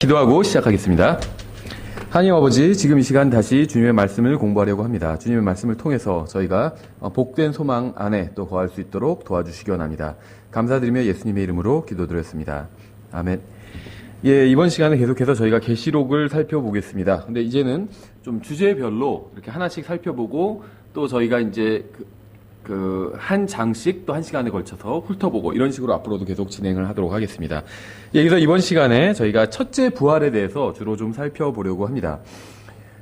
기도하고 시작하겠습니다. 하나님 아버지, 지금 이 시간 다시 주님의 말씀을 공부하려고 합니다. 주님의 말씀을 통해서 저희가 복된 소망 안에 또 거할 수 있도록 도와주시기 원합니다. 감사드리며 예수님의 이름으로 기도드렸습니다. 아멘. 예, 이번 시간에 계속해서 저희가 계시록을 살펴보겠습니다. 근데 이제는 좀 주제별로 이렇게 하나씩 살펴보고 또 저희가 이제 한 장씩 또 한 시간에 걸쳐서 훑어보고 이런 식으로 앞으로도 계속 진행을 하도록 하겠습니다. 예, 그래서 이번 시간에 저희가 첫째 부활에 대해서 주로 좀 살펴보려고 합니다.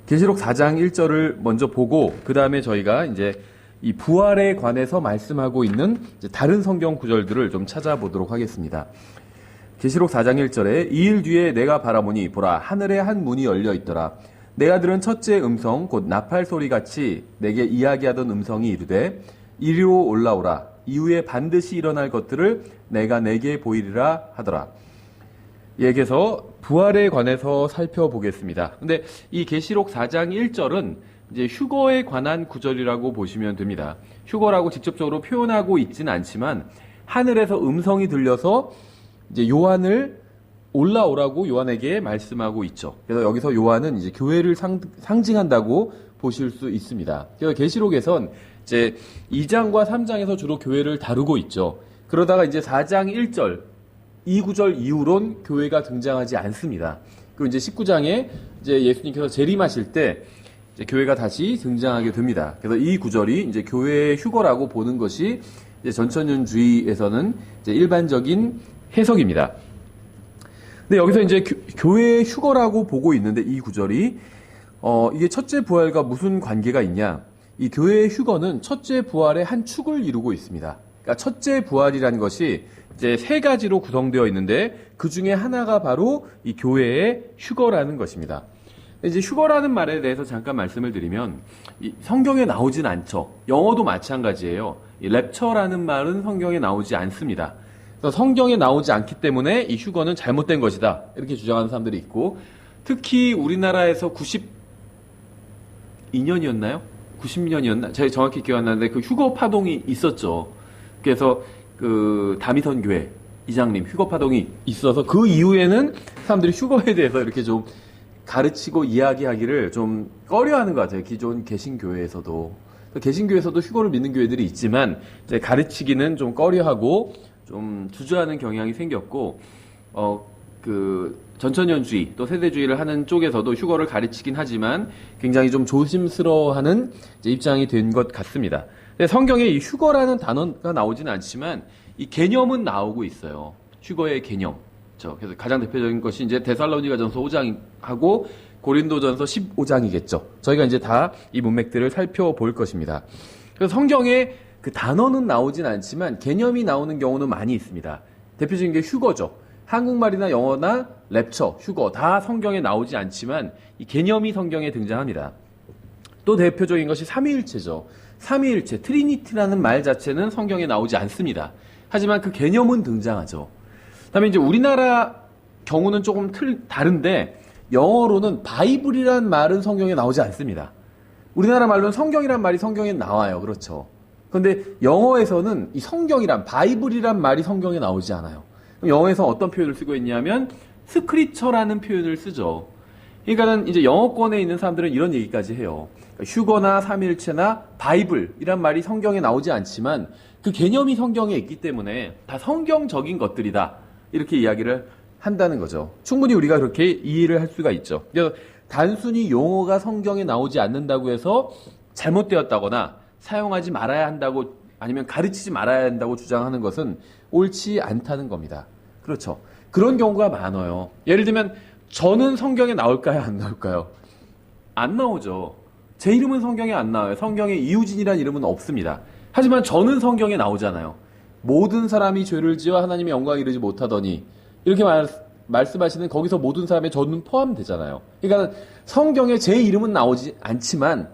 계시록 4장 1절을 먼저 보고 그 다음에 저희가 이제 이 부활에 관해서 말씀하고 있는 이제 다른 성경 구절들을 좀 찾아보도록 하겠습니다. 계시록 4장 1절에 이일 뒤에 내가 바라보니 보라 하늘에 한 문이 열려 있더라. 내가 들은 첫째 음성 곧 나팔 소리같이 내게 이야기하던 음성이 이르되 이리로 올라오라. 이후에 반드시 일어날 것들을 내가 내게 보이리라 하더라. 여기서 부활에 관해서 살펴보겠습니다. 근데 이 계시록 4장 1절은 이제 휴거에 관한 구절이라고 보시면 됩니다. 휴거라고 직접적으로 표현하고 있지는 않지만 하늘에서 음성이 들려서 이제 요한을 올라오라고 요한에게 말씀하고 있죠. 그래서 여기서 요한은 이제 교회를 상징한다고 보실 수 있습니다. 그래서 계시록에선 이제 2장과 3장에서 주로 교회를 다루고 있죠. 그러다가 이제 4장 1절, 이 구절 이후론 교회가 등장하지 않습니다. 그리고 이제 19장에 이제 예수님께서 재림하실 때 이제 교회가 다시 등장하게 됩니다. 그래서 이 구절이 이제 교회의 휴거라고 보는 것이 이제 전천년주의에서는 이제 일반적인 해석입니다. 근데 여기서 이제 교회의 휴거라고 보고 있는데 이 구절이 이게 첫째 부활과 무슨 관계가 있냐? 이 교회의 휴거는 첫째 부활의 한 축을 이루고 있습니다. 그러니까 첫째 부활이라는 것이 이제 세 가지로 구성되어 있는데 그 중에 하나가 바로 이 교회의 휴거라는 것입니다. 이제 휴거라는 말에 대해서 잠깐 말씀을 드리면 이 성경에 나오진 않죠. 영어도 마찬가지예요. 이 랩처라는 말은 성경에 나오지 않습니다. 그래서 성경에 나오지 않기 때문에 이 휴거는 잘못된 것이다. 이렇게 주장하는 사람들이 있고 특히 우리나라에서 92년이었나요? 90년이었나? 제가 정확히 기억 안 나는데 그 휴거 파동이 있었죠. 그래서 그 다미선 교회 이장님 휴거 파동이 있어서 그 이후에는 사람들이 휴거에 대해서 이렇게 좀 가르치고 이야기하기를 좀 꺼려하는 것 같아요. 기존 개신교회에서도. 개신교회에서도 휴거를 믿는 교회들이 있지만 이제 가르치기는 좀 꺼려하고 좀 주저하는 경향이 생겼고 전천년주의 또 세대주의를 하는 쪽에서도 휴거를 가르치긴 하지만 굉장히 좀 조심스러워하는 입장이 된 것 같습니다. 성경에 이 휴거라는 단어가 나오지는 않지만 이 개념은 나오고 있어요. 휴거의 개념. 그래서 가장 대표적인 것이 이제 데살로니가전서 5장하고 고린도전서 15장이겠죠. 저희가 이제 다 이 문맥들을 살펴볼 것입니다. 그래서 성경에 그 단어는 나오진 않지만 개념이 나오는 경우는 많이 있습니다. 대표적인 게 휴거죠. 한국말이나 영어나 랩처, 휴거 다 성경에 나오지 않지만 이 개념이 성경에 등장합니다. 또 대표적인 것이 삼위일체죠. 삼위일체, 트리니티라는 말 자체는 성경에 나오지 않습니다. 하지만 그 개념은 등장하죠. 그다음에 이제 우리나라 경우는 조금 다른데 영어로는 바이블이라는 말은 성경에 나오지 않습니다. 우리나라 말로는 성경이란 말이 성경에 나와요. 그렇죠. 그런데 영어에서는 이 성경이란 바이블이란 말이 성경에 나오지 않아요. 영어에서 어떤 표현을 쓰고 있냐면 스크리처라는 표현을 쓰죠. 그러니까는 이제 영어권에 있는 사람들은 이런 얘기까지 해요. 휴거나 삼일체나 바이블이란 말이 성경에 나오지 않지만 그 개념이 성경에 있기 때문에 다 성경적인 것들이다. 이렇게 이야기를 한다는 거죠. 충분히 우리가 그렇게 이해를 할 수가 있죠. 그래서 단순히 용어가 성경에 나오지 않는다고 해서 잘못되었다거나 사용하지 말아야 한다고 아니면 가르치지 말아야 한다고 주장하는 것은 옳지 않다는 겁니다. 그렇죠. 그런 경우가 많아요. 예를 들면 저는 성경에 나올까요? 안 나올까요? 안 나오죠. 제 이름은 성경에 안 나와요. 성경에 이우진이라는 이름은 없습니다. 하지만 저는 성경에 나오잖아요. 모든 사람이 죄를 지어 하나님의 영광을 이루지 못하더니 이렇게 말씀하시는 거기서 모든 사람의 저는 포함되잖아요. 그러니까 성경에 제 이름은 나오지 않지만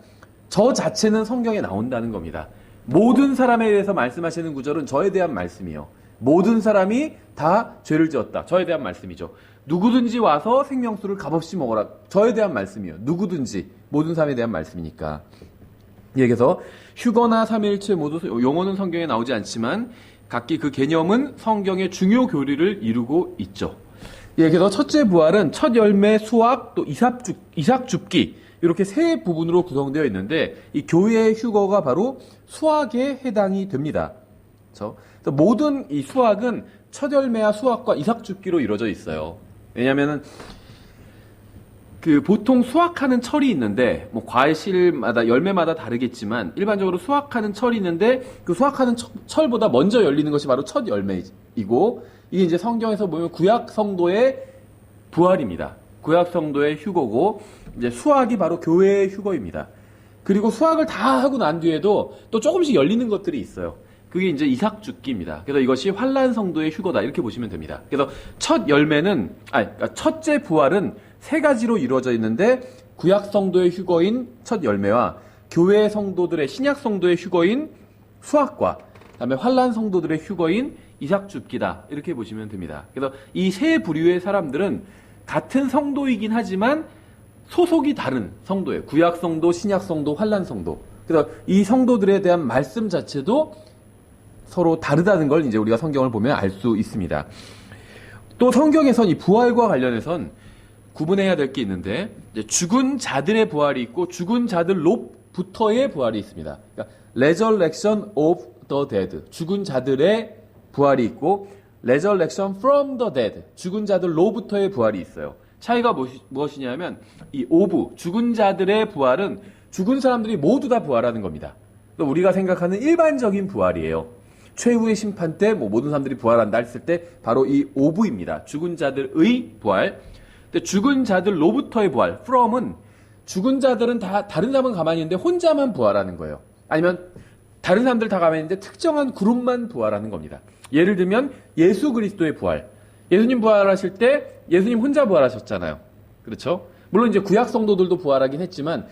저 자체는 성경에 나온다는 겁니다. 모든 사람에 대해서 말씀하시는 구절은 저에 대한 말씀이요. 모든 사람이 다 죄를 지었다. 저에 대한 말씀이죠. 누구든지 와서 생명수를 값없이 먹어라. 저에 대한 말씀이요. 누구든지 모든 사람에 대한 말씀이니까. 여기서 휴거나 삼일체 모두 용어는 성경에 나오지 않지만 각기 그 개념은 성경의 중요 교리를 이루고 있죠. 예, 그래서 첫째 부활은 첫 열매, 수확, 또 이삭 줍기 이렇게 세 부분으로 구성되어 있는데 이 교회의 휴거가 바로 수확에 해당이 됩니다. 그래서 모든 이 수확은 첫 열매와 수확과 이삭 줍기로 이루어져 있어요. 왜냐하면은 보통 수확하는 철이 있는데 뭐 과실마다 열매마다 다르겠지만 일반적으로 수확하는 철이 있는데 그 수확하는 철보다 먼저 열리는 것이 바로 첫 열매이고 이게 이제 성경에서 보면 구약 성도의 부활입니다. 구약 성도의 휴거고 이제 수확이 바로 교회의 휴거입니다. 그리고 수확을 다 하고 난 뒤에도 또 조금씩 열리는 것들이 있어요. 그게 이제 이삭 줍기입니다. 그래서 이것이 환란 성도의 휴거다 이렇게 보시면 됩니다. 그래서 첫 열매는 그러니까 첫째 부활은 세 가지로 이루어져 있는데 구약 성도의 휴거인 첫 열매와 교회 성도들의 신약 성도의 휴거인 수확과 그다음에 환란 성도들의 휴거인 이삭 줍기다 이렇게 보시면 됩니다. 그래서 이 세 부류의 사람들은 같은 성도이긴 하지만 소속이 다른 성도예요. 구약 성도, 신약 성도, 환란 성도. 그래서 이 성도들에 대한 말씀 자체도 서로 다르다는 걸 이제 우리가 성경을 보면 알 수 있습니다. 또 성경에선 이 부활과 관련해선 구분해야 될 게 있는데 이제 죽은 자들의 부활이 있고 죽은 자들로부터의 부활이 있습니다. 그러니까 resurrection of the dead, 죽은 자들의 부활이 있고 resurrection from the dead, 죽은 자들로부터의 부활이 있어요. 차이가 무엇이냐면 이 of, 죽은 자들의 부활은 죽은 사람들이 모두 다 부활하는 겁니다. 우리가 생각하는 일반적인 부활이에요. 최후의 심판 때 모든 사람들이 부활한다 했을 때 바로 이 of입니다. 죽은 자들의 부활. 근데 죽은 자들로부터의 부활, from은 죽은 자들은 다 다른 사람은 가만히 있는데 혼자만 부활하는 거예요. 아니면 다른 사람들 다 가만히 있는데 특정한 그룹만 부활하는 겁니다. 예를 들면 예수 그리스도의 부활. 예수님 부활하실 때 예수님 혼자 부활하셨잖아요. 그렇죠? 물론 이제 구약 성도들도 부활하긴 했지만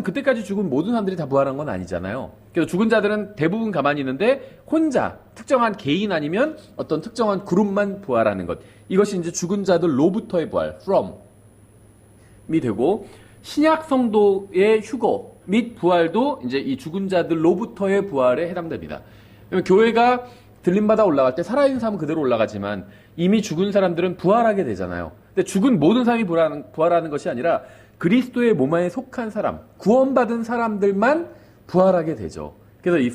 그때까지 죽은 모든 사람들이 다 부활한 건 아니잖아요. 그래서 죽은 자들은 대부분 가만히 있는데 혼자 특정한 개인 아니면 어떤 특정한 그룹만 부활하는 것. 이것이 이제 죽은 자들로부터의 부활, from이 되고 신약 성도의 휴거 및 부활도 이제 이 죽은 자들로부터의 부활에 해당됩니다. 교회가 들림받아 올라갈 때 살아있는 사람은 그대로 올라가지만 이미 죽은 사람들은 부활하게 되잖아요. 근데 죽은 모든 사람이 부활하는 것이 아니라 그리스도의 몸 안에 속한 사람, 구원받은 사람들만 부활하게 되죠. 그래서 이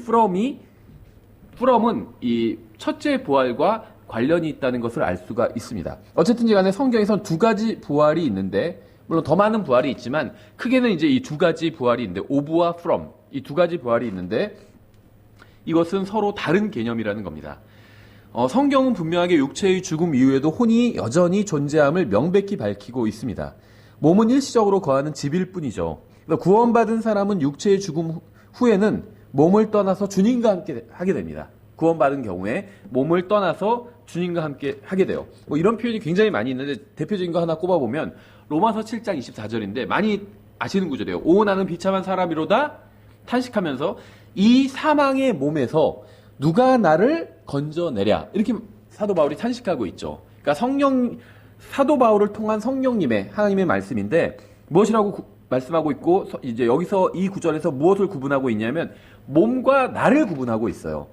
from은 이 첫째 부활과 관련이 있다는 것을 알 수가 있습니다. 어쨌든지 간에 성경에선 두 가지 부활이 있는데 물론 더 많은 부활이 있지만 크게는 이제 이 두 가지 부활이 있는데 of와 from 이 두 가지 부활이 있는데 이것은 서로 다른 개념이라는 겁니다. 성경은 분명하게 육체의 죽음 이후에도 혼이 여전히 존재함을 명백히 밝히고 있습니다. 몸은 일시적으로 거하는 집일 뿐이죠. 구원받은 사람은 육체의 죽음 후에는 몸을 떠나서 주님과 함께 하게 됩니다. 구원받은 경우에 몸을 떠나서 주님과 함께 하게 돼요. 이런 표현이 굉장히 많이 있는데 대표적인 거 하나 꼽아보면 로마서 7장 24절인데 많이 아시는 구절이에요. 오 나는 비참한 사람이로다 탄식하면서 이 사망의 몸에서 누가 나를 건져내랴 이렇게 사도 바울이 탄식하고 있죠. 그러니까 사도 바울을 통한 성령님의 하나님의 말씀인데 무엇이라고 말씀하고 있고 이제 여기서 이 구절에서 무엇을 구분하고 있냐면 몸과 나를 구분하고 있어요.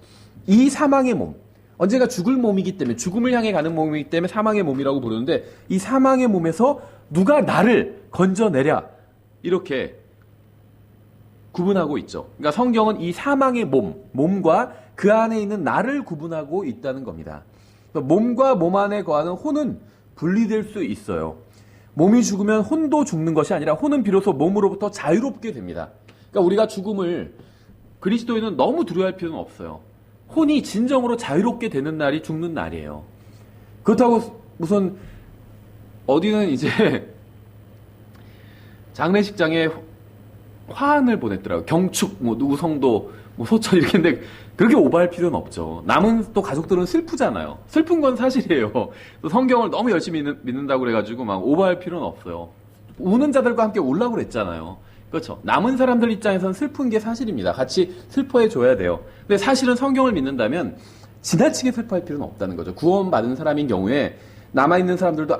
이 사망의 몸 언젠가 죽을 몸이기 때문에 죽음을 향해 가는 몸이기 때문에 사망의 몸이라고 부르는데 이 사망의 몸에서 누가 나를 건져내랴 이렇게 구분하고 있죠. 그러니까 성경은 이 사망의 몸과 그 안에 있는 나를 구분하고 있다는 겁니다. 몸과 몸 안에 거하는 혼은 분리될 수 있어요. 몸이 죽으면 혼도 죽는 것이 아니라 혼은 비로소 몸으로부터 자유롭게 됩니다. 그러니까 우리가 죽음을 그리스도인은 너무 두려워할 필요는 없어요. 혼이 진정으로 자유롭게 되는 날이 죽는 날이에요. 그렇다고 무슨 어디는 이제 장례식장에 화환을 보냈더라고요. 경축, 누구 성도, 소천 이렇게 했는데 그렇게 오버할 필요는 없죠. 남은 또 가족들은 슬프잖아요. 슬픈 건 사실이에요. 또 성경을 너무 열심히 믿는다고 그래가지고 막 오버할 필요는 없어요. 우는 자들과 함께 울라고 그랬잖아요. 그렇죠. 남은 사람들 입장에서는 슬픈 게 사실입니다. 같이 슬퍼해 줘야 돼요. 근데 사실은 성경을 믿는다면 지나치게 슬퍼할 필요는 없다는 거죠. 구원받은 사람인 경우에 남아있는 사람들도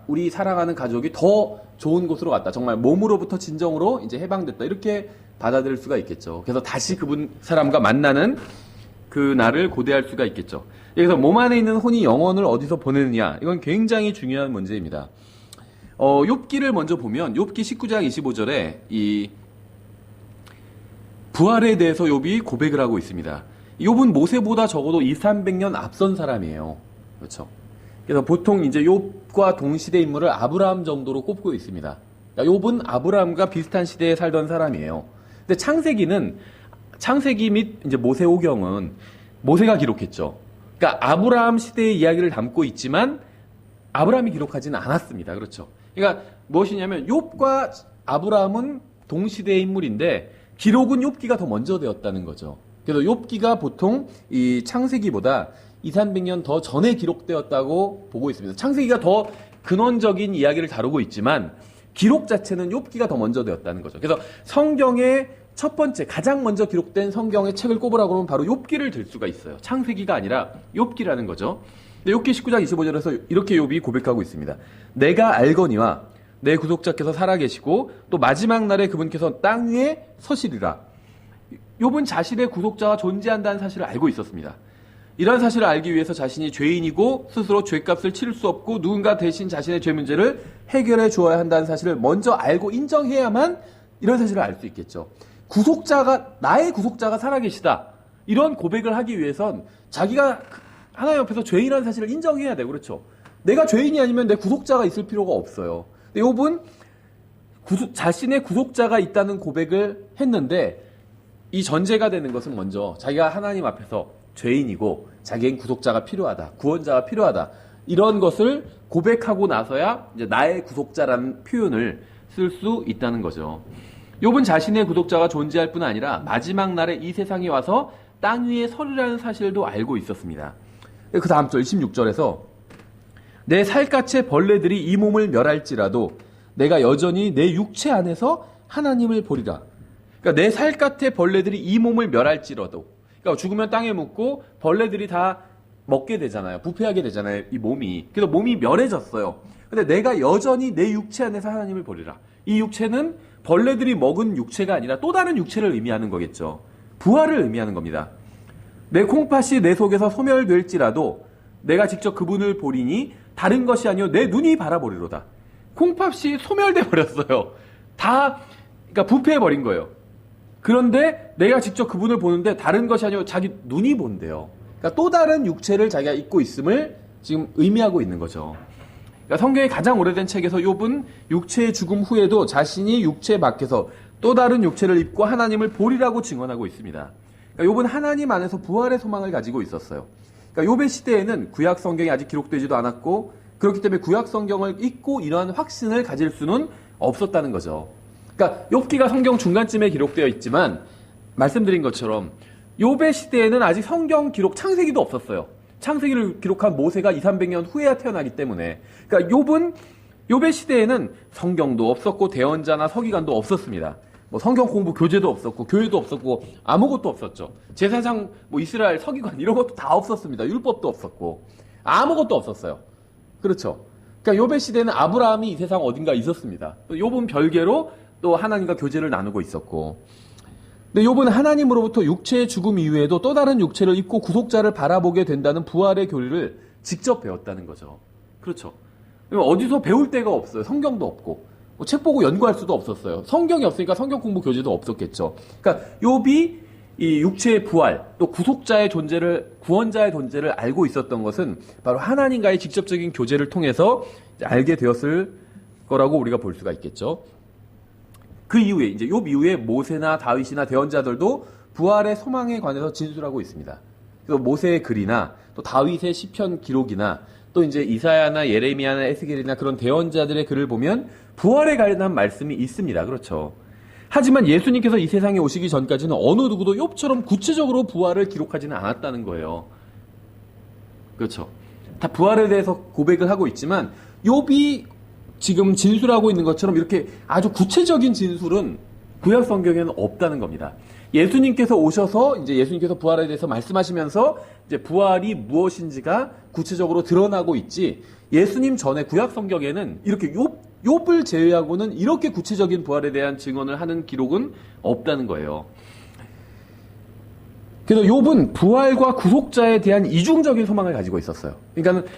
우리 사랑하는 가족이 더 좋은 곳으로 갔다. 정말 몸으로부터 진정으로 이제 해방됐다. 이렇게 받아들일 수가 있겠죠. 그래서 다시 사람과 만나는 그 날을 고대할 수가 있겠죠. 그래서 몸 안에 있는 혼이 영혼을 어디서 보내느냐, 이건 굉장히 중요한 문제입니다. 욥기를 먼저 보면 욥기 19장 25절에 이 부활에 대해서 욥이 고백을 하고 있습니다. 욥은 모세보다 적어도 200~300년 앞선 사람이에요. 그렇죠. 그래서 보통 이제 욥과 동시대 인물을 아브라함 정도로 꼽고 있습니다. 그러니까 욥은 아브라함과 비슷한 시대에 살던 사람이에요. 근데 창세기 및 이제 모세오경은 모세가 기록했죠. 그러니까 아브라함 시대의 이야기를 담고 있지만 아브라함이 기록하지는 않았습니다. 그렇죠. 그러니까 무엇이냐면 욥과 아브라함은 동시대의 인물인데 기록은 욥기가 더 먼저 되었다는 거죠. 그래서 욥기가 보통 이 창세기보다 200~300년 더 전에 기록되었다고 보고 있습니다. 창세기가 더 근원적인 이야기를 다루고 있지만 기록 자체는 욥기가 더 먼저 되었다는 거죠. 그래서 성경의 첫 번째, 가장 먼저 기록된 성경의 책을 꼽으라고 하면 바로 욥기를 들 수가 있어요. 창세기가 아니라 욥기라는 거죠. 근데 욥기 19장 25절에서 이렇게 욥이 고백하고 있습니다. 내가 알거니와 내 구속자께서 살아계시고 또 마지막 날에 그분께서 땅 위에 서시리라. 욥은 자신의 구속자가 존재한다는 사실을 알고 있었습니다. 이런 사실을 알기 위해서 자신이 죄인이고 스스로 죄값을 치를 수 없고 누군가 대신 자신의 죄 문제를 해결해 주어야 한다는 사실을 먼저 알고 인정해야만 이런 사실을 알 수 있겠죠. 나의 구속자가 살아계시다. 이런 고백을 하기 위해선 자기가 하나님 앞에서 죄인이라는 사실을 인정해야 돼요. 그렇죠. 내가 죄인이 아니면 내 구속자가 있을 필요가 없어요. 근데 욥은 자신의 구속자가 있다는 고백을 했는데 이 전제가 되는 것은 먼저 자기가 하나님 앞에서 죄인이고 자기엔 구속자가 필요하다. 구원자가 필요하다. 이런 것을 고백하고 나서야 이제 나의 구속자라는 표현을 쓸 수 있다는 거죠. 욥은 자신의 구속자가 존재할 뿐 아니라 마지막 날에 이 세상에 와서 땅 위에 서리라는 사실도 알고 있었습니다. 그 다음 절 16절에서 내 살갗의 벌레들이 이 몸을 멸할지라도 내가 여전히 내 육체 안에서 하나님을 보리라. 그러니까 내 살갗의 벌레들이 이 몸을 멸할지라도, 그러니까 죽으면 땅에 묻고 벌레들이 다 먹게 되잖아요. 부패하게 되잖아요. 이 몸이. 그래서 몸이 멸해졌어요. 근데 내가 여전히 내 육체 안에서 하나님을 보리라. 이 육체는 벌레들이 먹은 육체가 아니라 또 다른 육체를 의미하는 거겠죠. 부활을 의미하는 겁니다. 내 콩팥이 내 속에서 소멸될지라도 내가 직접 그분을 보리니 다른 것이 아니요 내 눈이 바라보리로다. 콩팥이 소멸돼 버렸어요. 그러니까 부패해 버린 거예요. 그런데 내가 직접 그분을 보는데 다른 것이 아니요 자기 눈이 본대요. 그러니까 또 다른 육체를 자기가 입고 있음을 지금 의미하고 있는 거죠. 그러니까 성경의 가장 오래된 책에서 욥은 육체의 죽음 후에도 자신이 육체 밖에서 또 다른 육체를 입고 하나님을 보리라고 증언하고 있습니다. 그러니까 욥은 하나님 안에서 부활의 소망을 가지고 있었어요. 그러니까 욥의 시대에는 구약 성경이 아직 기록되지도 않았고 그렇기 때문에 구약 성경을 읽고 이러한 확신을 가질 수는 없었다는 거죠. 그러니까 욥기가 성경 중간쯤에 기록되어 있지만 말씀드린 것처럼 욥의 시대에는 아직 성경 기록 창세기도 없었어요. 창세기를 기록한 모세가 200~300년 후에야 태어나기 때문에. 그러니까 욥의 시대에는 성경도 없었고 대언자나 서기관도 없었습니다. 뭐 성경 공부 교재도 없었고 교회도 없었고 아무것도 없었죠. 제사장 이스라엘 서기관 이런 것도 다 없었습니다. 율법도 없었고 아무것도 없었어요. 그렇죠. 그러니까 욥의 시대는 아브라함이 이 세상 어딘가 있었습니다. 또 욥은 별개로 또 하나님과 교제를 나누고 있었고. 근데 욥은 하나님으로부터 육체의 죽음 이후에도 또 다른 육체를 입고 구속자를 바라보게 된다는 부활의 교리를 직접 배웠다는 거죠. 그렇죠. 어디서 배울 데가 없어요. 성경도 없고. 책 보고 연구할 수도 없었어요. 성경이 없으니까 성경 공부 교재도 없었겠죠. 그러니까 욥이 이 육체의 부활, 또 구속자의 존재를, 구원자의 존재를 알고 있었던 것은 바로 하나님과의 직접적인 교제를 통해서 알게 되었을 거라고 우리가 볼 수가 있겠죠. 그 이후에 이제 욥 이후에 모세나 다윗이나 대언자들도 부활의 소망에 관해서 진술하고 있습니다. 그래서 모세의 글이나 또 다윗의 시편 기록이나 또 이제 이사야나 예레미야나 에스겔이나 그런 대언자들의 글을 보면 부활에 관한 말씀이 있습니다. 그렇죠. 하지만 예수님께서 이 세상에 오시기 전까지는 어느 누구도 욥처럼 구체적으로 부활을 기록하지는 않았다는 거예요. 그렇죠. 다 부활에 대해서 고백을 하고 있지만 욥이 지금 진술하고 있는 것처럼 이렇게 아주 구체적인 진술은 구약 성경에는 없다는 겁니다. 예수님께서 오셔서 이제 예수님께서 부활에 대해서 말씀하시면서 이제 부활이 무엇인지가 구체적으로 드러나고 있지, 예수님 전에 구약 성경에는 이렇게 욥을 제외하고는 이렇게 구체적인 부활에 대한 증언을 하는 기록은 없다는 거예요. 그래서 욥은 부활과 구속자에 대한 이중적인 소망을 가지고 있었어요. 그러니까는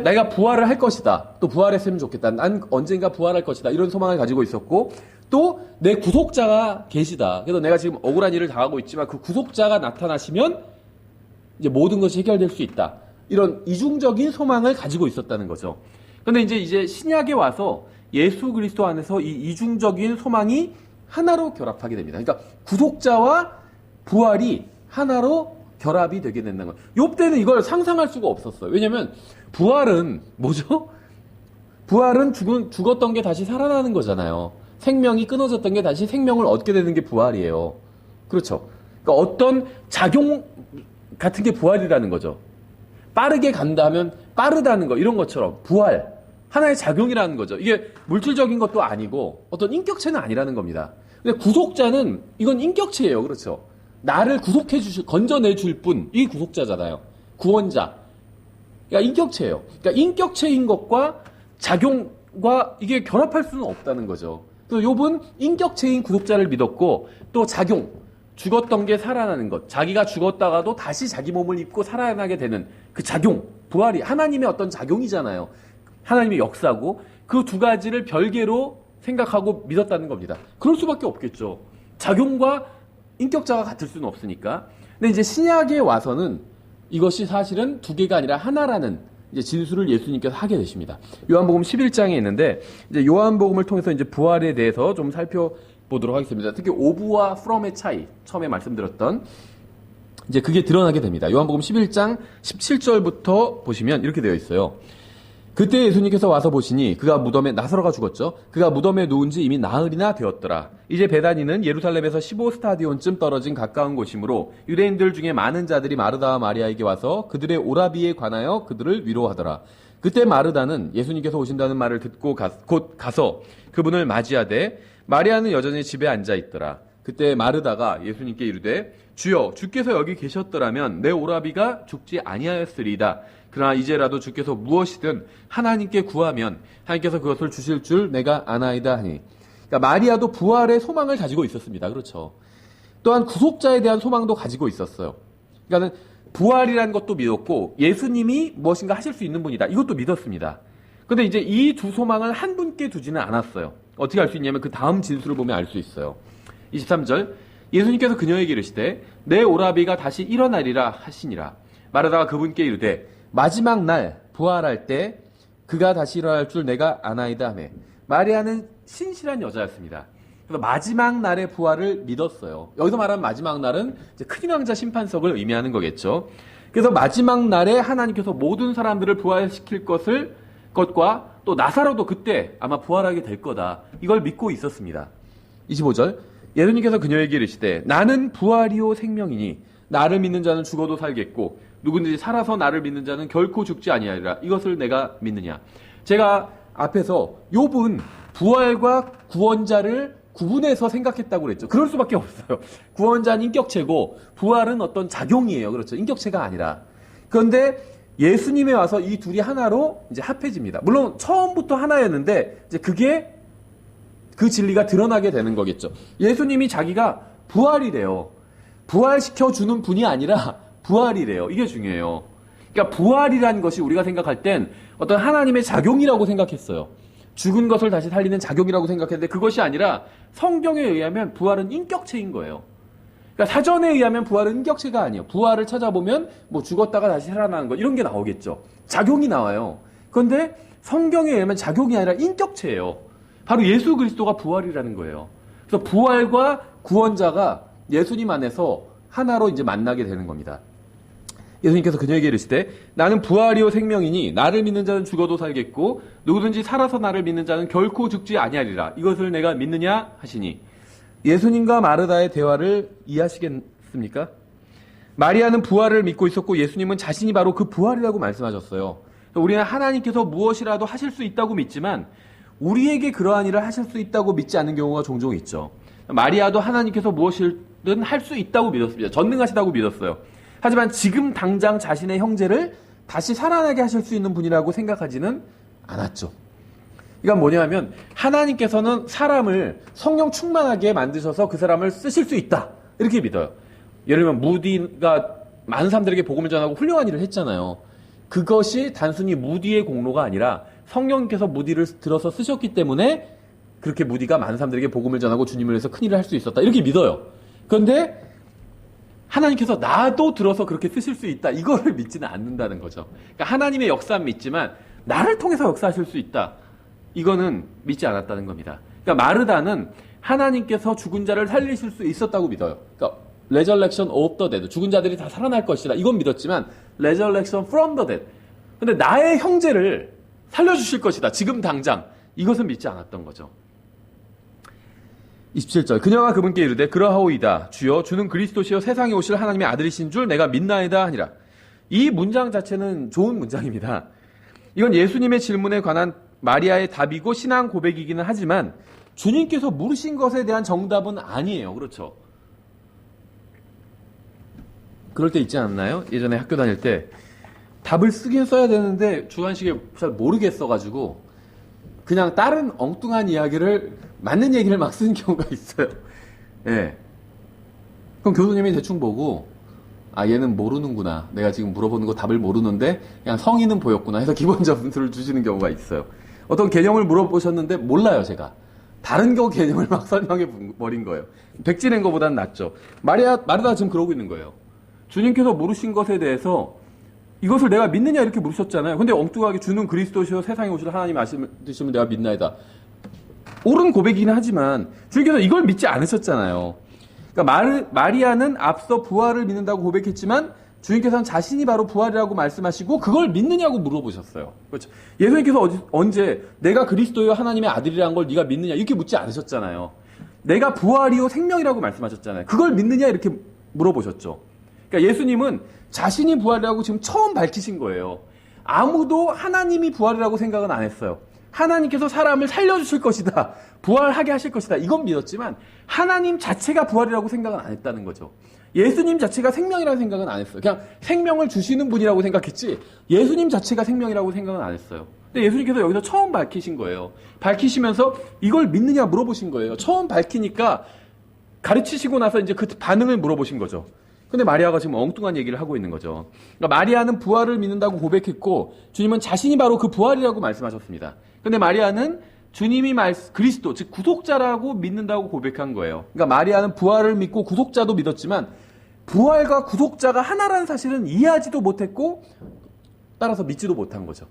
내가 부활을 할 것이다. 또 부활했으면 좋겠다. 난 언젠가 부활할 것이다. 이런 소망을 가지고 있었고, 또 내 구속자가 계시다. 그래서 내가 지금 억울한 일을 당하고 있지만 그 구속자가 나타나시면 이제 모든 것이 해결될 수 있다. 이런 이중적인 소망을 가지고 있었다는 거죠. 그런데 이제 신약에 와서 예수 그리스도 안에서 이 이중적인 소망이 하나로 결합하게 됩니다. 그러니까 구속자와 부활이 하나로 결합이 되게 된다는 거예요. 욥 때는 이걸 상상할 수가 없었어요. 왜냐하면 부활은 뭐죠? 부활은 죽었던 게 다시 살아나는 거잖아요. 생명이 끊어졌던 게 다시 생명을 얻게 되는 게 부활이에요. 그렇죠? 그러니까 어떤 작용 같은 게 부활이라는 거죠. 빠르게 간다 하면 빠르다는 거, 이런 것처럼 부활, 하나의 작용이라는 거죠. 이게 물질적인 것도 아니고 어떤 인격체는 아니라는 겁니다. 근데 구속자는 이건 인격체예요. 그렇죠? 나를 건져내 줄 뿐, 이게 구속자잖아요. 구원자. 그러니까 인격체예요. 그러니까 인격체인 것과 작용과 이게 결합할 수는 없다는 거죠. 그래서 욥은 인격체인 구속자를 믿었고, 또 작용, 죽었던 게 살아나는 것, 자기가 죽었다가도 다시 자기 몸을 입고 살아나게 되는 그 작용, 부활이 하나님의 어떤 작용이잖아요. 하나님의 역사고, 그 두 가지를 별개로 생각하고 믿었다는 겁니다. 그럴 수밖에 없겠죠. 작용과 인격자가 같을 수는 없으니까. 근데 이제 신약에 와서는 이것이 사실은 두 개가 아니라 하나라는 이제 진술을 예수님께서 하게 되십니다. 요한복음 11장에 있는데, 이제 요한복음을 통해서 이제 부활에 대해서 좀 살펴보도록 하겠습니다. 특히 오브와 from의 차이, 처음에 말씀드렸던, 이제 그게 드러나게 됩니다. 요한복음 11장 17절부터 보시면 이렇게 되어 있어요. 그때 예수님께서 와서 보시니 그가 무덤에, 나사로가 죽었죠. 그가 무덤에 누운 지 이미 나흘이나 되었더라. 이제 베다니는 예루살렘에서 15스타디온쯤 떨어진 가까운 곳이므로 유대인들 중에 많은 자들이 마르다와 마리아에게 와서 그들의 오라비에 관하여 그들을 위로하더라. 그때 마르다는 예수님께서 오신다는 말을 듣고 곧 가서 그분을 맞이하되, 마리아는 여전히 집에 앉아 있더라. 그때 마르다가 예수님께 이르되, 주여, 주께서 여기 계셨더라면 내 오라비가 죽지 아니하였으리이다. 그러나 이제라도 주께서 무엇이든 하나님께 구하면 하나님께서 그것을 주실 줄 내가 아나이다 하니. 그러니까 마리아도 부활의 소망을 가지고 있었습니다. 그렇죠. 또한 구속자에 대한 소망도 가지고 있었어요. 그러니까 부활이라는 것도 믿었고, 예수님이 무엇인가 하실 수 있는 분이다, 이것도 믿었습니다. 그런데 이제 이 두 소망을 한 분께 두지는 않았어요. 어떻게 알 수 있냐면 그 다음 진술을 보면 알 수 있어요. 23절, 예수님께서 그녀에게 이르시되 내 오라비가 다시 일어나리라 하시니라. 마르다가 그분께 이르되 마지막 날 부활할 때 그가 다시 일어날 줄 내가 아나이다 하매. 마리아는 신실한 여자였습니다. 그래서 마지막 날의 부활을 믿었어요. 여기서 말하는 마지막 날은 이제 큰 왕자 심판석을 의미하는 거겠죠. 그래서 마지막 날에 하나님께서 모든 사람들을 부활시킬 것과 또 나사로도 그때 아마 부활하게 될 거다, 이걸 믿고 있었습니다. 25절, 예수님께서 그녀에게 이르시되 나는 부활이요 생명이니 나를 믿는 자는 죽어도 살겠고 누구든지 살아서 나를 믿는 자는 결코 죽지 아니하리라. 이것을 내가 믿느냐. 제가 앞에서 욥은 부활과 구원자를 구분해서 생각했다고 그랬죠. 그럴 수밖에 없어요. 구원자는 인격체고 부활은 어떤 작용이에요. 그렇죠. 인격체가 아니라. 그런데 예수님에 와서 이 둘이 하나로 이제 합해집니다. 물론 처음부터 하나였는데 이제 그게 그 진리가 드러나게 되는 거겠죠. 예수님이 자기가 부활이래요. 부활시켜주는 분이 아니라 부활이래요. 이게 중요해요. 그러니까 부활이라는 것이 우리가 생각할 땐 어떤 하나님의 작용이라고 생각했어요. 죽은 것을 다시 살리는 작용이라고 생각했는데 그것이 아니라 성경에 의하면 부활은 인격체인 거예요. 그러니까 사전에 의하면 부활은 인격체가 아니에요. 부활을 찾아보면 뭐 죽었다가 다시 살아나는 것, 이런 게 나오겠죠. 작용이 나와요. 그런데 성경에 의하면 작용이 아니라 인격체예요. 바로 예수 그리스도가 부활이라는 거예요. 그래서 부활과 구원자가 예수님 안에서 하나로 이제 만나게 되는 겁니다. 예수님께서 그녀에게 이르시되 나는 부활이요 생명이니 나를 믿는 자는 죽어도 살겠고 누구든지 살아서 나를 믿는 자는 결코 죽지 아니하리라. 이것을 내가 믿느냐 하시니. 예수님과 마르다의 대화를 이해하시겠습니까? 마리아는 부활을 믿고 있었고 예수님은 자신이 바로 그 부활이라고 말씀하셨어요. 우리는 하나님께서 무엇이라도 하실 수 있다고 믿지만 우리에게 그러한 일을 하실 수 있다고 믿지 않는 경우가 종종 있죠. 마리아도 하나님께서 무엇이든 할 수 있다고 믿었습니다. 전능하시다고 믿었어요. 하지만 지금 당장 자신의 형제를 다시 살아나게 하실 수 있는 분이라고 생각하지는 않았죠. 이건 뭐냐면 하나님께서는 사람을 성령 충만하게 만드셔서 그 사람을 쓰실 수 있다, 이렇게 믿어요. 예를 들면 무디가 많은 사람들에게 복음을 전하고 훌륭한 일을 했잖아요. 그것이 단순히 무디의 공로가 아니라 성령께서 무디를 들어서 쓰셨기 때문에 그렇게 무디가 많은 사람들에게 복음을 전하고 주님을 위해서 큰일을 할 수 있었다. 이렇게 믿어요. 그런데 하나님께서 나도 들어서 그렇게 쓰실 수 있다. 이거를 믿지는 않는다는 거죠. 그러니까 하나님의 역사는 믿지만 나를 통해서 역사하실 수 있다. 이거는 믿지 않았다는 겁니다. 그러니까 마르다는 하나님께서 죽은 자를 살리실 수 있었다고 믿어요. 그러니까 resurrection of the dead. 죽은 자들이 다 살아날 것이다. 이건 믿었지만 resurrection from the dead. 근데 나의 형제를 살려주실 것이다. 지금 당장. 이것은 믿지 않았던 거죠. 27절. 그녀가 그분께 이르되 그러하오이다. 주여 주는 그리스도시여 세상에 오실 하나님의 아들이신 줄 내가 믿나이다 하니라. 이 문장 자체는 좋은 문장입니다. 이건 예수님의 질문에 관한 마리아의 답이고 신앙 고백이기는 하지만 주님께서 물으신 것에 대한 정답은 아니에요. 그렇죠? 그럴 때 있지 않나요? 예전에 학교 다닐 때 답을 쓰긴 써야 되는데 주관식에 잘 모르겠어가지고 그냥 다른 엉뚱한 이야기를 맞는 얘기를 막 쓰는 경우가 있어요. 예. 그럼 교수님이 대충 보고 아 얘는 모르는구나. 내가 지금 물어보는 거 답을 모르는데 그냥 성의는 보였구나 해서 기본 점수를 주시는 경우가 있어요. 어떤 개념을 물어보셨는데 몰라요 제가. 다른 개념을 막 설명해 버린 거예요. 백지낸 것보다는 낫죠. 마르다가 지금 그러고 있는 거예요. 주님께서 물으신 것에 대해서 이것을 내가 믿느냐 이렇게 물으셨잖아요. 근데 엉뚱하게 주는 그리스도시여 세상에 오실 하나님 아시면 내가 믿나이다. 옳은 고백이긴 하지만 주님께서 이걸 믿지 않으셨잖아요. 그러니까 마리아는 앞서 부활을 믿는다고 고백했지만 주님께서는 자신이 바로 부활이라고 말씀하시고 그걸 믿느냐고 물어보셨어요. 그렇죠? 예수님께서 언제 내가 그리스도요 하나님의 아들이라는 걸 네가 믿느냐 이렇게 묻지 않으셨잖아요. 내가 부활이요 생명이라고 말씀하셨잖아요. 그걸 믿느냐 이렇게 물어보셨죠. 그러니까 예수님은 자신이 부활이라고 지금 처음 밝히신 거예요. 아무도 하나님이 부활이라고 생각은 안 했어요. 하나님께서 사람을 살려주실 것이다. 부활하게 하실 것이다. 이건 믿었지만 하나님 자체가 부활이라고 생각은 안 했다는 거죠. 예수님 자체가 생명이라는 생각은 안 했어요. 그냥 생명을 주시는 분이라고 생각했지 예수님 자체가 생명이라고 생각은 안 했어요. 근데 예수님께서 여기서 처음 밝히신 거예요. 밝히시면서 이걸 믿느냐 물어보신 거예요. 처음 밝히니까 가르치시고 나서 이제 그 반응을 물어보신 거죠. 근데 마리아가 지금 엉뚱한 얘기를 하고 있는 거죠. 그러니까 마리아는 부활을 믿는다고 고백했고 주님은 자신이 바로 그 부활이라고 말씀하셨습니다. 근데 마리아는 주님이 그리스도 즉 구속자라고 믿는다고 고백한 거예요. 그러니까 마리아는 부활을 믿고 구속자도 믿었지만 부활과 구속자가 하나라는 사실은 이해하지도 못했고 따라서 믿지도 못한 거죠.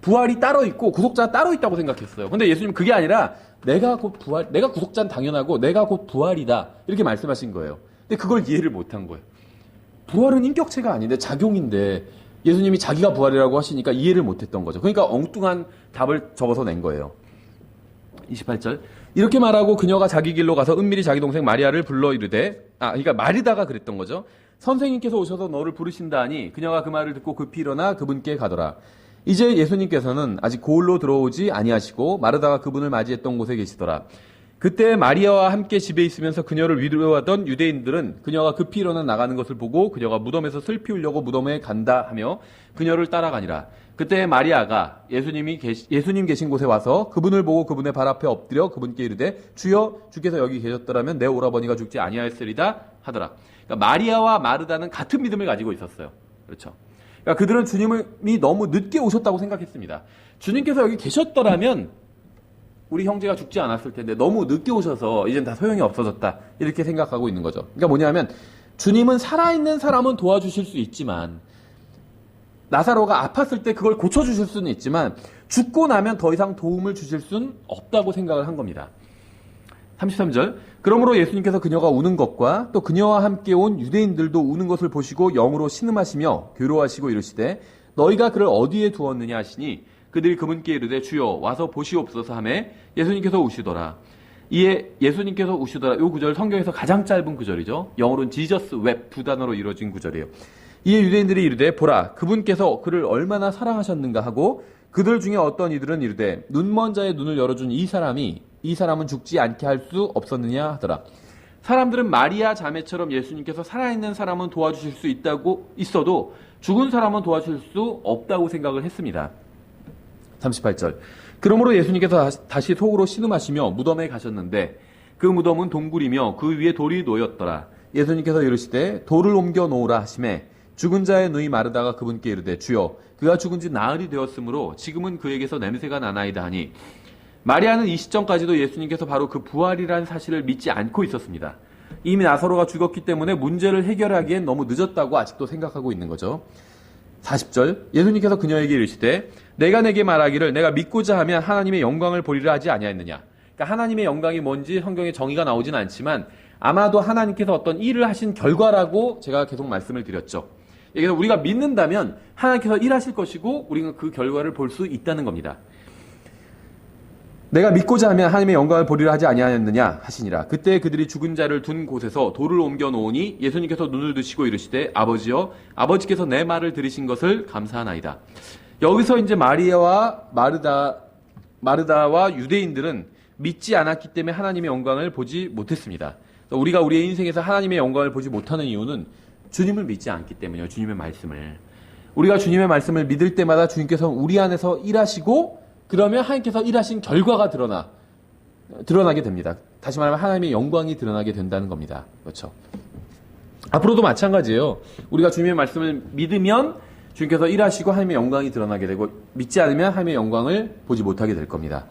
부활이 따로 있고 구속자가 따로 있다고 생각했어요. 근데 예수님은 그게 아니라 내가 곧 부활, 내가 구속자는 당연하고 내가 곧 부활이다 이렇게 말씀하신 거예요. 근데 그걸 이해를 못한 거예요. 부활은 인격체가 아닌데 작용인데 예수님이 자기가 부활이라고 하시니까 이해를 못했던 거죠. 그러니까 엉뚱한 답을 적어서 낸 거예요. 28절. 이렇게 말하고 그녀가 자기 길로 가서 은밀히 자기 동생 마리아를 불러 이르되 그러니까 마리다가 그랬던 거죠. 선생님께서 오셔서 너를 부르신다 하니 그녀가 그 말을 듣고 급히 일어나 그분께 가더라. 이제 예수님께서는 아직 고을로 들어오지 아니하시고 마르다가 그분을 맞이했던 곳에 계시더라. 그때 마리아와 함께 집에 있으면서 그녀를 위로하던 유대인들은 그녀가 급히 일어나 나가는 것을 보고 그녀가 무덤에서 슬피 울려고 무덤에 간다 하며 그녀를 따라가니라. 그때 마리아가 예수님 계신 곳에 와서 그분을 보고 그분의 발 앞에 엎드려 그분께 이르되 주여 주께서 여기 계셨더라면 내 오라버니가 죽지 아니하였으리다 하더라. 그러니까 마리아와 마르다는 같은 믿음을 가지고 있었어요. 그렇죠. 그러니까 그들은 주님이 너무 늦게 오셨다고 생각했습니다. 주님께서 여기 계셨더라면 우리 형제가 죽지 않았을 텐데 너무 늦게 오셔서 이젠 다 소용이 없어졌다 이렇게 생각하고 있는 거죠. 그러니까 뭐냐면 주님은 살아있는 사람은 도와주실 수 있지만 나사로가 아팠을 때 그걸 고쳐주실 수는 있지만 죽고 나면 더 이상 도움을 주실 수는 없다고 생각을 한 겁니다. 33절. 그러므로 예수님께서 그녀가 우는 것과 또 그녀와 함께 온 유대인들도 우는 것을 보시고 영으로 신음하시며 괴로워하시고 이르시되 너희가 그를 어디에 두었느냐 하시니 그들이 그분께 이르되 주여 와서 보시옵소서 하매 예수님께서 우시더라. 이에 예수님께서 우시더라. 이 구절 성경에서 가장 짧은 구절이죠. 영어로는 Jesus wept 두 단어로 이루어진 구절이에요. 이에 유대인들이 이르되 보라 그분께서 그를 얼마나 사랑하셨는가 하고 그들 중에 어떤 이들은 이르되 눈먼 자의 눈을 열어준 이 사람은 죽지 않게 할 수 없었느냐 하더라. 사람들은 마리아 자매처럼 예수님께서 살아있는 사람은 도와주실 수 있어도 죽은 사람은 도와줄 수 없다고 생각을 했습니다. 38절. 그러므로 예수님께서 다시 속으로 신음하시며 무덤에 가셨는데 그 무덤은 동굴이며 그 위에 돌이 놓였더라. 예수님께서 이르시되 돌을 옮겨 놓으라 하시매 죽은 자의 누이 마르다가 그분께 이르되 주여 그가 죽은 지 나흘이 되었으므로 지금은 그에게서 냄새가 나나이다 하니 마리아는 이 시점까지도 예수님께서 바로 그 부활이라는 사실을 믿지 않고 있었습니다. 이미 나사로가 죽었기 때문에 문제를 해결하기엔 너무 늦었다고 아직도 생각하고 있는 거죠. 40절 예수님께서 그녀에게 이르시되 내가 내게 말하기를 내가 믿고자 하면 하나님의 영광을 보리라 하지 아니하였느냐. 그러니까 하나님의 영광이 뭔지 성경에 정의가 나오진 않지만 아마도 하나님께서 어떤 일을 하신 결과라고 제가 계속 말씀을 드렸죠. 그래서 우리가 믿는다면 하나님께서 일하실 것이고 우리가 그 결과를 볼 수 있다는 겁니다. 내가 믿고자 하면 하나님의 영광을 보리라 하지 아니하였느냐 하시니라. 그때 그들이 죽은 자를 둔 곳에서 돌을 옮겨 놓으니 예수님께서 눈을 드시고 이르시되 아버지여 아버지께서 내 말을 들으신 것을 감사하나이다. 여기서 이제 마리아와 마르다와 유대인들은 믿지 않았기 때문에 하나님의 영광을 보지 못했습니다. 우리가 우리의 인생에서 하나님의 영광을 보지 못하는 이유는 주님을 믿지 않기 때문이에요. 주님의 말씀을. 우리가 주님의 말씀을 믿을 때마다 주님께서 우리 안에서 일하시고 그러면 하나님께서 일하신 결과가 드러나게 됩니다. 다시 말하면 하나님의 영광이 드러나게 된다는 겁니다. 그렇죠? 앞으로도 마찬가지예요. 우리가 주님의 말씀을 믿으면 주님께서 일하시고 하나님의 영광이 드러나게 되고 믿지 않으면 하나님의 영광을 보지 못하게 될 겁니다.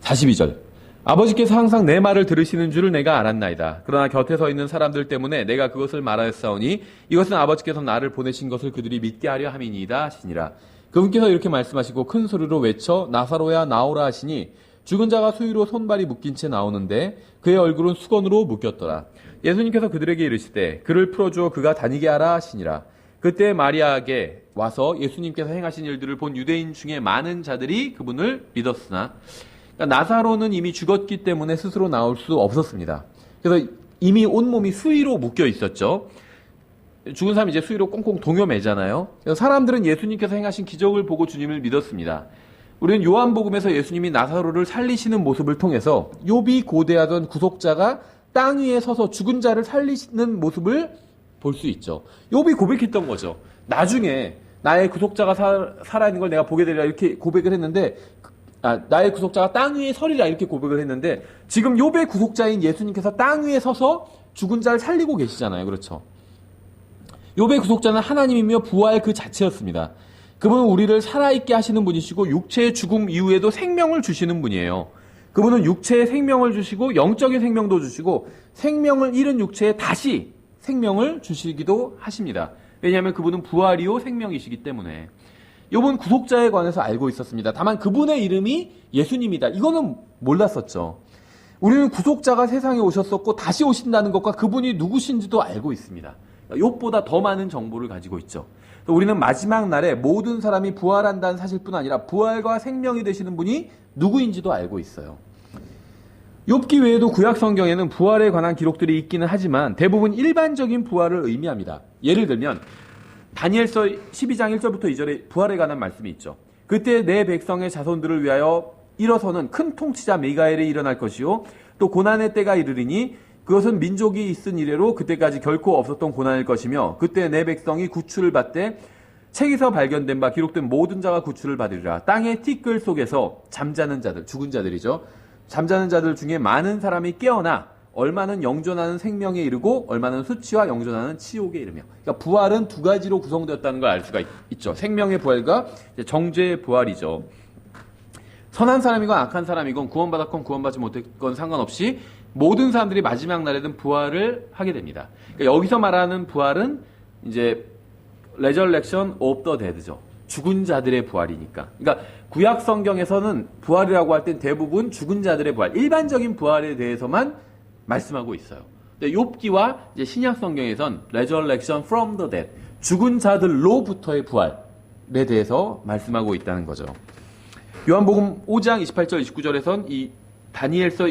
42절 아버지께서 항상 내 말을 들으시는 줄을 내가 알았나이다. 그러나 곁에 서 있는 사람들 때문에 내가 그것을 말하였사오니 이것은 아버지께서 나를 보내신 것을 그들이 믿게 하려 함이니이다 하시니라. 그분께서 이렇게 말씀하시고 큰 소리로 외쳐 나사로야 나오라 하시니 죽은 자가 수위로 손발이 묶인 채 나오는데 그의 얼굴은 수건으로 묶였더라. 예수님께서 그들에게 이르시되 그를 풀어주어 그가 다니게 하라 하시니라. 그때 마리아에게 와서 예수님께서 행하신 일들을 본 유대인 중에 많은 자들이 그분을 믿었으나 그러니까 나사로는 이미 죽었기 때문에 스스로 나올 수 없었습니다. 그래서 이미 온몸이 수위로 묶여 있었죠. 죽은 사람이 이제 수위로 꽁꽁 동여매잖아요. 그래서 사람들은 예수님께서 행하신 기적을 보고 주님을 믿었습니다. 우리는 요한복음에서 예수님이 나사로를 살리시는 모습을 통해서 욥이 고대하던 구속자가 땅 위에 서서 죽은 자를 살리시는 모습을 볼 수 있죠. 욥이 고백했던 거죠. 나중에 나의 구속자가 살아있는 걸 내가 보게 되리라 이렇게 고백을 했는데 나의 구속자가 땅 위에 서리라 이렇게 고백을 했는데 지금 욥의 구속자인 예수님께서 땅 위에 서서 죽은 자를 살리고 계시잖아요. 그렇죠? 욥의 구속자는 하나님이며 부활 그 자체였습니다. 그분은 우리를 살아있게 하시는 분이시고 육체의 죽음 이후에도 생명을 주시는 분이에요. 그분은 육체에 생명을 주시고 영적인 생명도 주시고 생명을 잃은 육체에 다시 생명을 주시기도 하십니다. 왜냐하면 그분은 부활이요 생명이시기 때문에. 욥은 구속자에 관해서 알고 있었습니다. 다만 그분의 이름이 예수님이다. 이거는 몰랐었죠. 우리는 구속자가 세상에 오셨었고 다시 오신다는 것과 그분이 누구신지도 알고 있습니다. 욥보다 더 많은 정보를 가지고 있죠. 우리는 마지막 날에 모든 사람이 부활한다는 사실뿐 아니라 부활과 생명이 되시는 분이 누구인지도 알고 있어요. 욥기 외에도 구약 성경에는 부활에 관한 기록들이 있기는 하지만 대부분 일반적인 부활을 의미합니다. 예를 들면 다니엘서 12장 1절부터 2절에 부활에 관한 말씀이 있죠. 그때 내 백성의 자손들을 위하여 일어서는 큰 통치자 미가엘이 일어날 것이요 또 고난의 때가 이르리니 그것은 민족이 있은 이래로 그때까지 결코 없었던 고난일 것이며 그때 내 백성이 구출을 받되 책에서 발견된 바 기록된 모든 자가 구출을 받으리라. 땅의 티끌 속에서 잠자는 자들, 죽은 자들이죠. 잠자는 자들 중에 많은 사람이 깨어나 얼마는 영존하는 생명에 이르고 얼마는 수치와 영존하는 치욕에 이르며. 그러니까 부활은 두 가지로 구성되었다는 걸 알 수가 있죠. 생명의 부활과 정죄의 부활이죠. 선한 사람이건 악한 사람이건 구원받았건 구원받지 못했건 상관없이 모든 사람들이 마지막 날에는 부활을 하게 됩니다. 그러니까 여기서 말하는 부활은 이제 resurrection of the dead죠. 죽은 자들의 부활이니까. 그러니까 구약 성경에서는 부활이라고 할 땐 대부분 죽은 자들의 부활, 일반적인 부활에 대해서만 말씀하고 있어요. 근데 욥기와 이제 신약 성경에선 resurrection from the dead, 죽은 자들로부터의 부활에 대해서 말씀하고 있다는 거죠. 요한복음 5장 28절 29절에선 이 다니엘서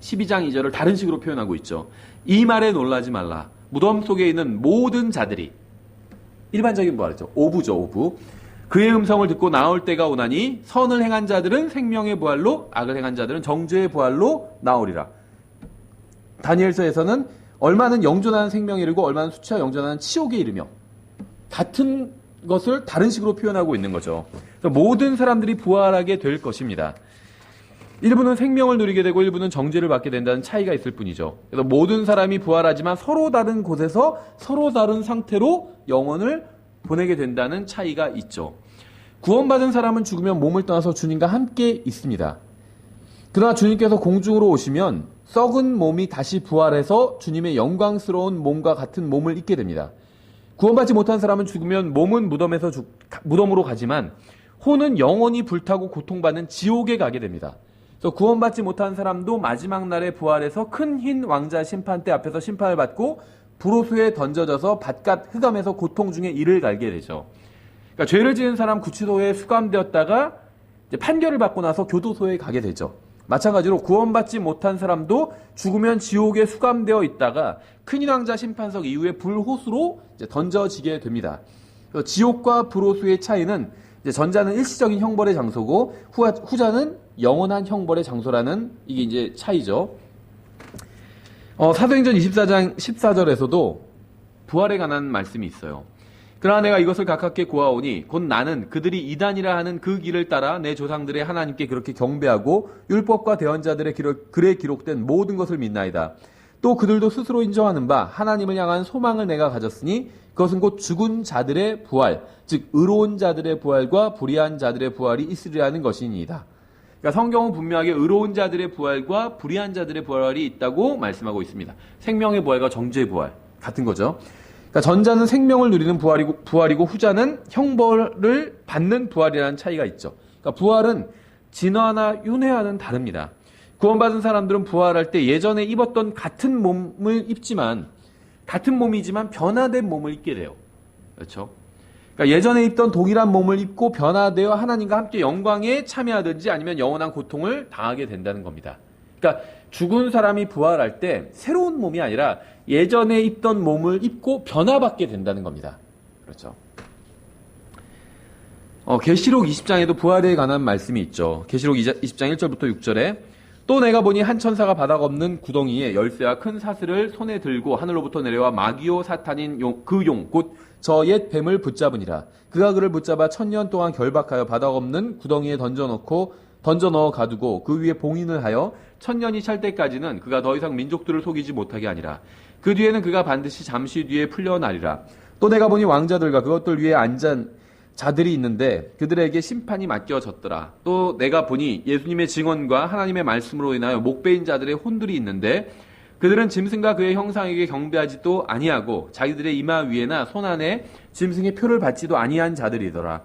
12장 2절을 다른 식으로 표현하고 있죠. 이 말에 놀라지 말라. 무덤 속에 있는 모든 자들이, 일반적인 부활이죠. 오부죠, 오부. 그의 음성을 듣고 나올 때가 오나니 선을 행한 자들은 생명의 부활로, 악을 행한 자들은 정죄의 부활로 나오리라. 다니엘서에서는 얼마는 영존하는 생명에 이르고 얼마는 수치와 영존하는 치욕에 이르며, 같은 것을 다른 식으로 표현하고 있는 거죠. 모든 사람들이 부활하게 될 것입니다. 일부는 생명을 누리게 되고 일부는 정죄를 받게 된다는 차이가 있을 뿐이죠. 그래서 모든 사람이 부활하지만 서로 다른 곳에서 서로 다른 상태로 영혼을 보내게 된다는 차이가 있죠. 구원받은 사람은 죽으면 몸을 떠나서 주님과 함께 있습니다. 그러나 주님께서 공중으로 오시면 썩은 몸이 다시 부활해서 주님의 영광스러운 몸과 같은 몸을 입게 됩니다. 구원받지 못한 사람은 죽으면 몸은 무덤으로 가지만 혼은 영원히 불타고 고통받는 지옥에 가게 됩니다. 그래서 구원받지 못한 사람도 마지막 날에 부활해서 큰 흰 왕자 심판대 앞에서 심판을 받고 불호수에 던져져서 바깥 흑암에서 고통 중에 이를 갈게 되죠. 그러니까 죄를 지은 사람 구치소에 수감되었다가 이제 판결을 받고 나서 교도소에 가게 되죠. 마찬가지로 구원받지 못한 사람도 죽으면 지옥에 수감되어 있다가 큰 흰 왕자 심판석 이후에 불호수로 이제 던져지게 됩니다. 지옥과 불호수의 차이는 이제 전자는 일시적인 형벌의 장소고 후자는 영원한 형벌의 장소라는 이게 이제 차이죠. 사도행전 24장 14절에서도 부활에 관한 말씀이 있어요. 그러나 내가 이것을 가깝게 고아오니 곧 나는 그들이 이단이라 하는 그 길을 따라 내 조상들의 하나님께 그렇게 경배하고 율법과 대언자들의 글에 기록된 모든 것을 믿나이다. 또 그들도 스스로 인정하는 바 하나님을 향한 소망을 내가 가졌으니 그것은 곧 죽은 자들의 부활, 즉 의로운 자들의 부활과 불의한 자들의 부활이 있으리라는 것이니이다. 그러니까 성경은 분명하게 의로운 자들의 부활과 불의한 자들의 부활이 있다고 말씀하고 있습니다. 생명의 부활과 정죄의 부활 같은 거죠. 그러니까 전자는 생명을 누리는 부활이고 후자는 형벌을 받는 부활이라는 차이가 있죠. 그러니까 부활은 진화나 윤회와는 다릅니다. 구원받은 사람들은 부활할 때 예전에 입었던 같은 몸을 입지만 같은 몸이지만 변화된 몸을 입게 돼요. 그렇죠? 그러니까 예전에 입던 동일한 몸을 입고 변화되어 하나님과 함께 영광에 참여하든지 아니면 영원한 고통을 당하게 된다는 겁니다. 그러니까 죽은 사람이 부활할 때 새로운 몸이 아니라 예전에 입던 몸을 입고 변화받게 된다는 겁니다. 그렇죠? 계시록 20장에도 부활에 관한 말씀이 있죠. 계시록 20장 1절부터 6절에 또 내가 보니 한 천사가 바닥 없는 구덩이에 열쇠와 큰 사슬을 손에 들고 하늘로부터 내려와 마귀요 사탄인 그 용 곧 저 옛 뱀을 붙잡으니라. 그가 그를 붙잡아 1000년 동안 결박하여 바닥 없는 구덩이에 던져 넣어 가두고 그 위에 봉인을 하여 1000년이 찰 때까지는 그가 더 이상 민족들을 속이지 못하게 하니라. 그 뒤에는 그가 반드시 잠시 뒤에 풀려나리라. 또 내가 보니 왕자들과 그것들 위에 앉은 자들이 있는데 그들에게 심판이 맡겨졌더라. 또 내가 보니 예수님의 증언과 하나님의 말씀으로 인하여 목베인 자들의 혼들이 있는데 그들은 짐승과 그의 형상에게 경배하지도 아니하고 자기들의 이마 위에나 손 안에 짐승의 표를 받지도 아니한 자들이더라.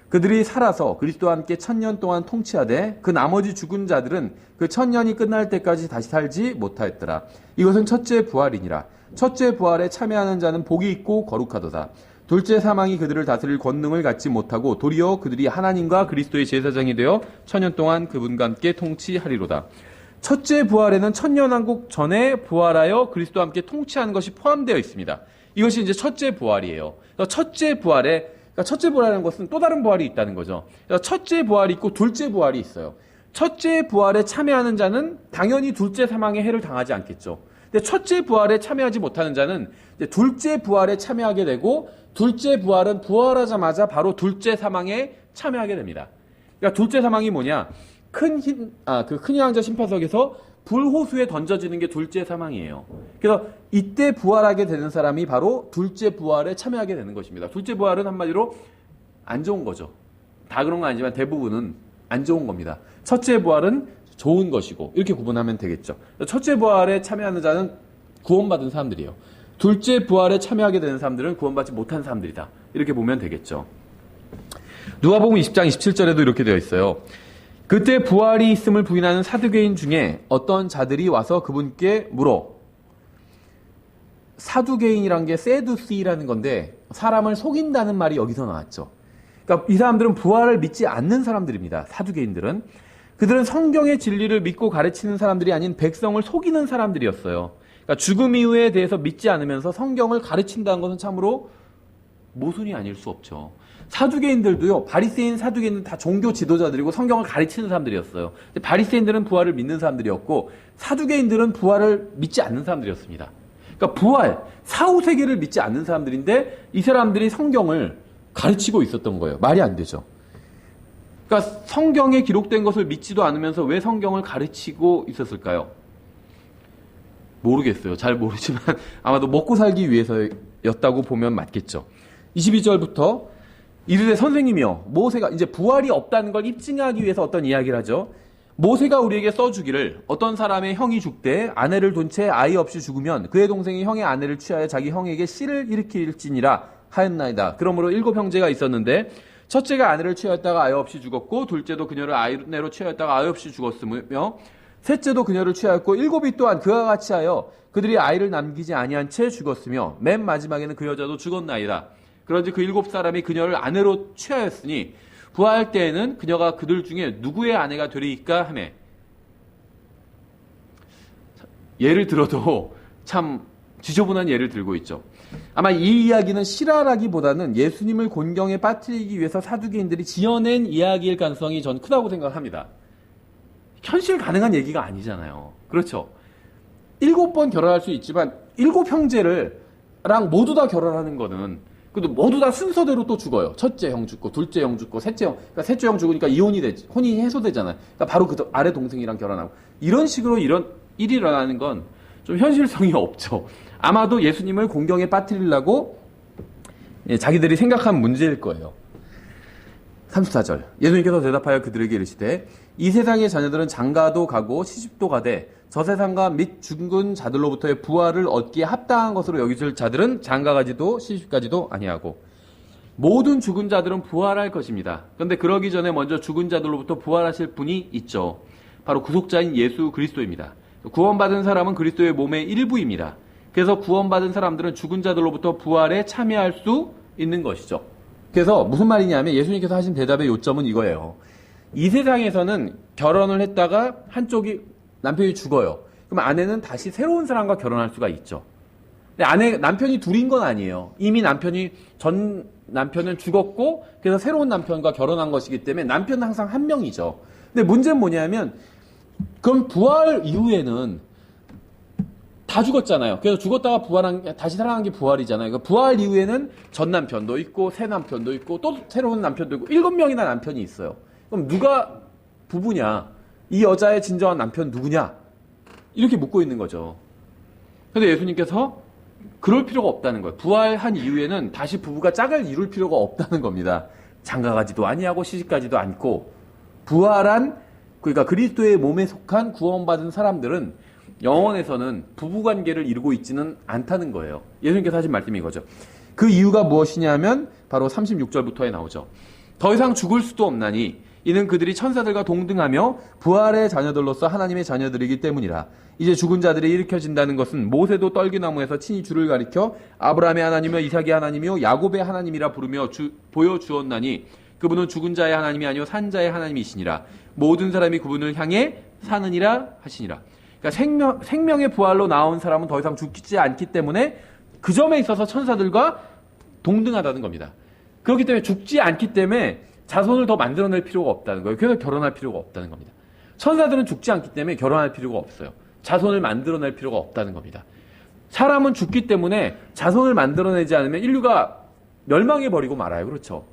그들이 살아서 그리스도와 함께 1000년 동안 통치하되 그 나머지 죽은 자들은 그 1000년이 끝날 때까지 다시 살지 못하였더라. 이것은 첫째 부활이니라. 첫째 부활에 참여하는 자는 복이 있고 거룩하도다. 둘째 사망이 그들을 다스릴 권능을 갖지 못하고 도리어 그들이 하나님과 그리스도의 제사장이 되어 1000년 동안 그분과 함께 통치하리로다. 첫째 부활에는 천년왕국 전에 부활하여 그리스도와 함께 통치하는 것이 포함되어 있습니다. 이것이 이제 첫째 부활이에요. 첫째 부활이라는 것은 또 다른 부활이 있다는 거죠. 첫째 부활이 있고 둘째 부활이 있어요. 첫째 부활에 참여하는 자는 당연히 둘째 사망의 해를 당하지 않겠죠. 근데 첫째 부활에 참여하지 못하는 자는 둘째 부활에 참여하게 되고 둘째 부활은 부활하자마자 바로 둘째 사망에 참여하게 됩니다. 그러니까 둘째 사망이 뭐냐? 큰 흰 왕자 심판석에서 불호수에 던져지는 게 둘째 사망이에요. 그래서 이때 부활하게 되는 사람이 바로 둘째 부활에 참여하게 되는 것입니다. 둘째 부활은 한마디로 안 좋은 거죠. 다 그런 건 아니지만 대부분은 안 좋은 겁니다. 첫째 부활은 좋은 것이고 이렇게 구분하면 되겠죠. 첫째 부활에 참여하는 자는 구원받은 사람들이에요. 둘째 부활에 참여하게 되는 사람들은 구원받지 못한 사람들이다. 이렇게 보면 되겠죠. 누가복음 20장 27절에도 이렇게 되어 있어요. 그때 부활이 있음을 부인하는 사두개인 중에 어떤 자들이 와서 그분께 물어. 사두개인이란 게 세두시라는 건데 사람을 속인다는 말이 여기서 나왔죠. 그러니까 이 사람들은 부활을 믿지 않는 사람들입니다. 사두개인들은. 그들은 성경의 진리를 믿고 가르치는 사람들이 아닌 백성을 속이는 사람들이었어요. 그러니까 죽음 이후에 대해서 믿지 않으면서 성경을 가르친다는 것은 참으로 모순이 아닐 수 없죠. 사두개인들도요, 바리새인 사두개인은 다 종교 지도자들이고 성경을 가르치는 사람들이었어요. 바리새인들은 부활을 믿는 사람들이었고 사두개인들은 부활을 믿지 않는 사람들이었습니다. 그러니까 부활, 사후세계를 믿지 않는 사람들인데 이 사람들이 성경을 가르치고 있었던 거예요. 말이 안 되죠. 그러니까 성경에 기록된 것을 믿지도 않으면서 왜 성경을 가르치고 있었을까요? 모르겠어요. 잘 모르지만 아마도 먹고 살기 위해서였다고 보면 맞겠죠. 22절부터 이르되 선생님이여 모세가 이제 부활이 없다는 걸 입증하기 위해서 어떤 이야기를 하죠. 모세가 우리에게 써주기를 어떤 사람의 형이 죽되 아내를 둔 채 아이 없이 죽으면 그의 동생이 형의 아내를 취하여 자기 형에게 씨를 일으킬지니라 하였나이다. 그러므로 7형제가 있었는데 첫째가 아내를 취하였다가 아이 없이 죽었고 둘째도 그녀를 아내로 취하였다가 아이 없이 죽었으며 셋째도 그녀를 취하였고 7이 또한 그와 같이 하여 그들이 아이를 남기지 아니한 채 죽었으며 맨 마지막에는 그 여자도 죽었나이다. 그런지 그 7사람이 그녀를 아내로 취하였으니 부활할 때에는 그녀가 그들 중에 누구의 아내가 되리이까 하매 예를 들어도 참 지저분한 예를 들고 있죠. 아마 이 이야기는 실화라기보다는 예수님을 곤경에 빠뜨리기 위해서 사두개인들이 지어낸 이야기일 가능성이 전 크다고 생각합니다. 현실 가능한 얘기가 아니잖아요. 그렇죠. 7번 결혼할 수 있지만 7형제랑 모두 다 결혼하는 거는 그래도 모두 다 순서대로 또 죽어요. 첫째 형 죽고, 둘째 형 죽고, 셋째 형, 그러니까 셋째 형 죽으니까 이혼이 되지, 혼인이 해소되잖아요. 그러니까 바로 그 아래 동생이랑 결혼하고. 이런 식으로 이런 일이 일어나는 건 좀 현실성이 없죠. 아마도 예수님을 공경에 빠뜨리려고 자기들이 생각한 문제일 거예요. 34절. 예수님께서 대답하여 그들에게 이르시되 이 세상의 자녀들은 장가도 가고 시집도 가되 저 세상과 및 죽은 자들로부터의 부활을 얻기에 합당한 것으로 여기질 자들은 장가가지도 시집가지도 아니하고 모든 죽은 자들은 부활할 것입니다. 그런데 그러기 전에 먼저 죽은 자들로부터 부활하실 분이 있죠. 바로 구속자인 예수 그리스도입니다. 구원받은 사람은 그리스도의 몸의 일부입니다. 그래서 구원받은 사람들은 죽은 자들로부터 부활에 참여할 수 있는 것이죠. 그래서 무슨 말이냐면 예수님께서 하신 대답의 요점은 이거예요. 이 세상에서는 결혼을 했다가 한쪽이 남편이 죽어요. 그럼 아내는 다시 새로운 사람과 결혼할 수가 있죠. 근데 남편이 둘인 건 아니에요. 이미 전 남편은 죽었고 그래서 새로운 남편과 결혼한 것이기 때문에 남편은 항상 한 명이죠. 근데 문제는 뭐냐면 그럼 부활 이후에는 다 죽었잖아요. 그래서 죽었다가 다시 살아난 게 부활이잖아요. 그러니까 부활 이후에는 전 남편도 있고 새 남편도 있고 또 새로운 남편도 있고 7명이나 남편이 있어요. 그럼 누가 부부냐? 이 여자의 진정한 남편 누구냐? 이렇게 묻고 있는 거죠. 그런데 예수님께서 그럴 필요가 없다는 거예요. 부활한 이후에는 다시 부부가 짝을 이룰 필요가 없다는 겁니다. 장가가지도 아니하고 시집가지도 않고 그러니까 그리스도의 몸에 속한 구원받은 사람들은 영원에서는 부부관계를 이루고 있지는 않다는 거예요. 예수님께서 하신 말씀이 이거죠. 그 이유가 무엇이냐면 바로 36절부터에 나오죠. 더 이상 죽을 수도 없나니 이는 그들이 천사들과 동등하며 부활의 자녀들로서 하나님의 자녀들이기 때문이라. 이제 죽은 자들이 일으켜진다는 것은 모세도 떨기나무에서 친히 주를 가리켜 아브라함의 하나님이며 이삭의 하나님이요 야곱의 하나님이라 부르며 보여주었나니 그분은 죽은 자의 하나님이 아니요 산 자의 하나님이시니라. 모든 사람이 그분을 향해 사느니라 하시니라. 그러니까 생명의 부활로 나온 사람은 더 이상 죽지 않기 때문에 그 점에 있어서 천사들과 동등하다는 겁니다. 그렇기 때문에 죽지 않기 때문에 자손을 더 만들어낼 필요가 없다는 거예요. 그래서 결혼할 필요가 없다는 겁니다. 천사들은 죽지 않기 때문에 결혼할 필요가 없어요. 자손을 만들어낼 필요가 없다는 겁니다. 사람은 죽기 때문에 자손을 만들어내지 않으면 인류가 멸망해버리고 말아요. 그렇죠?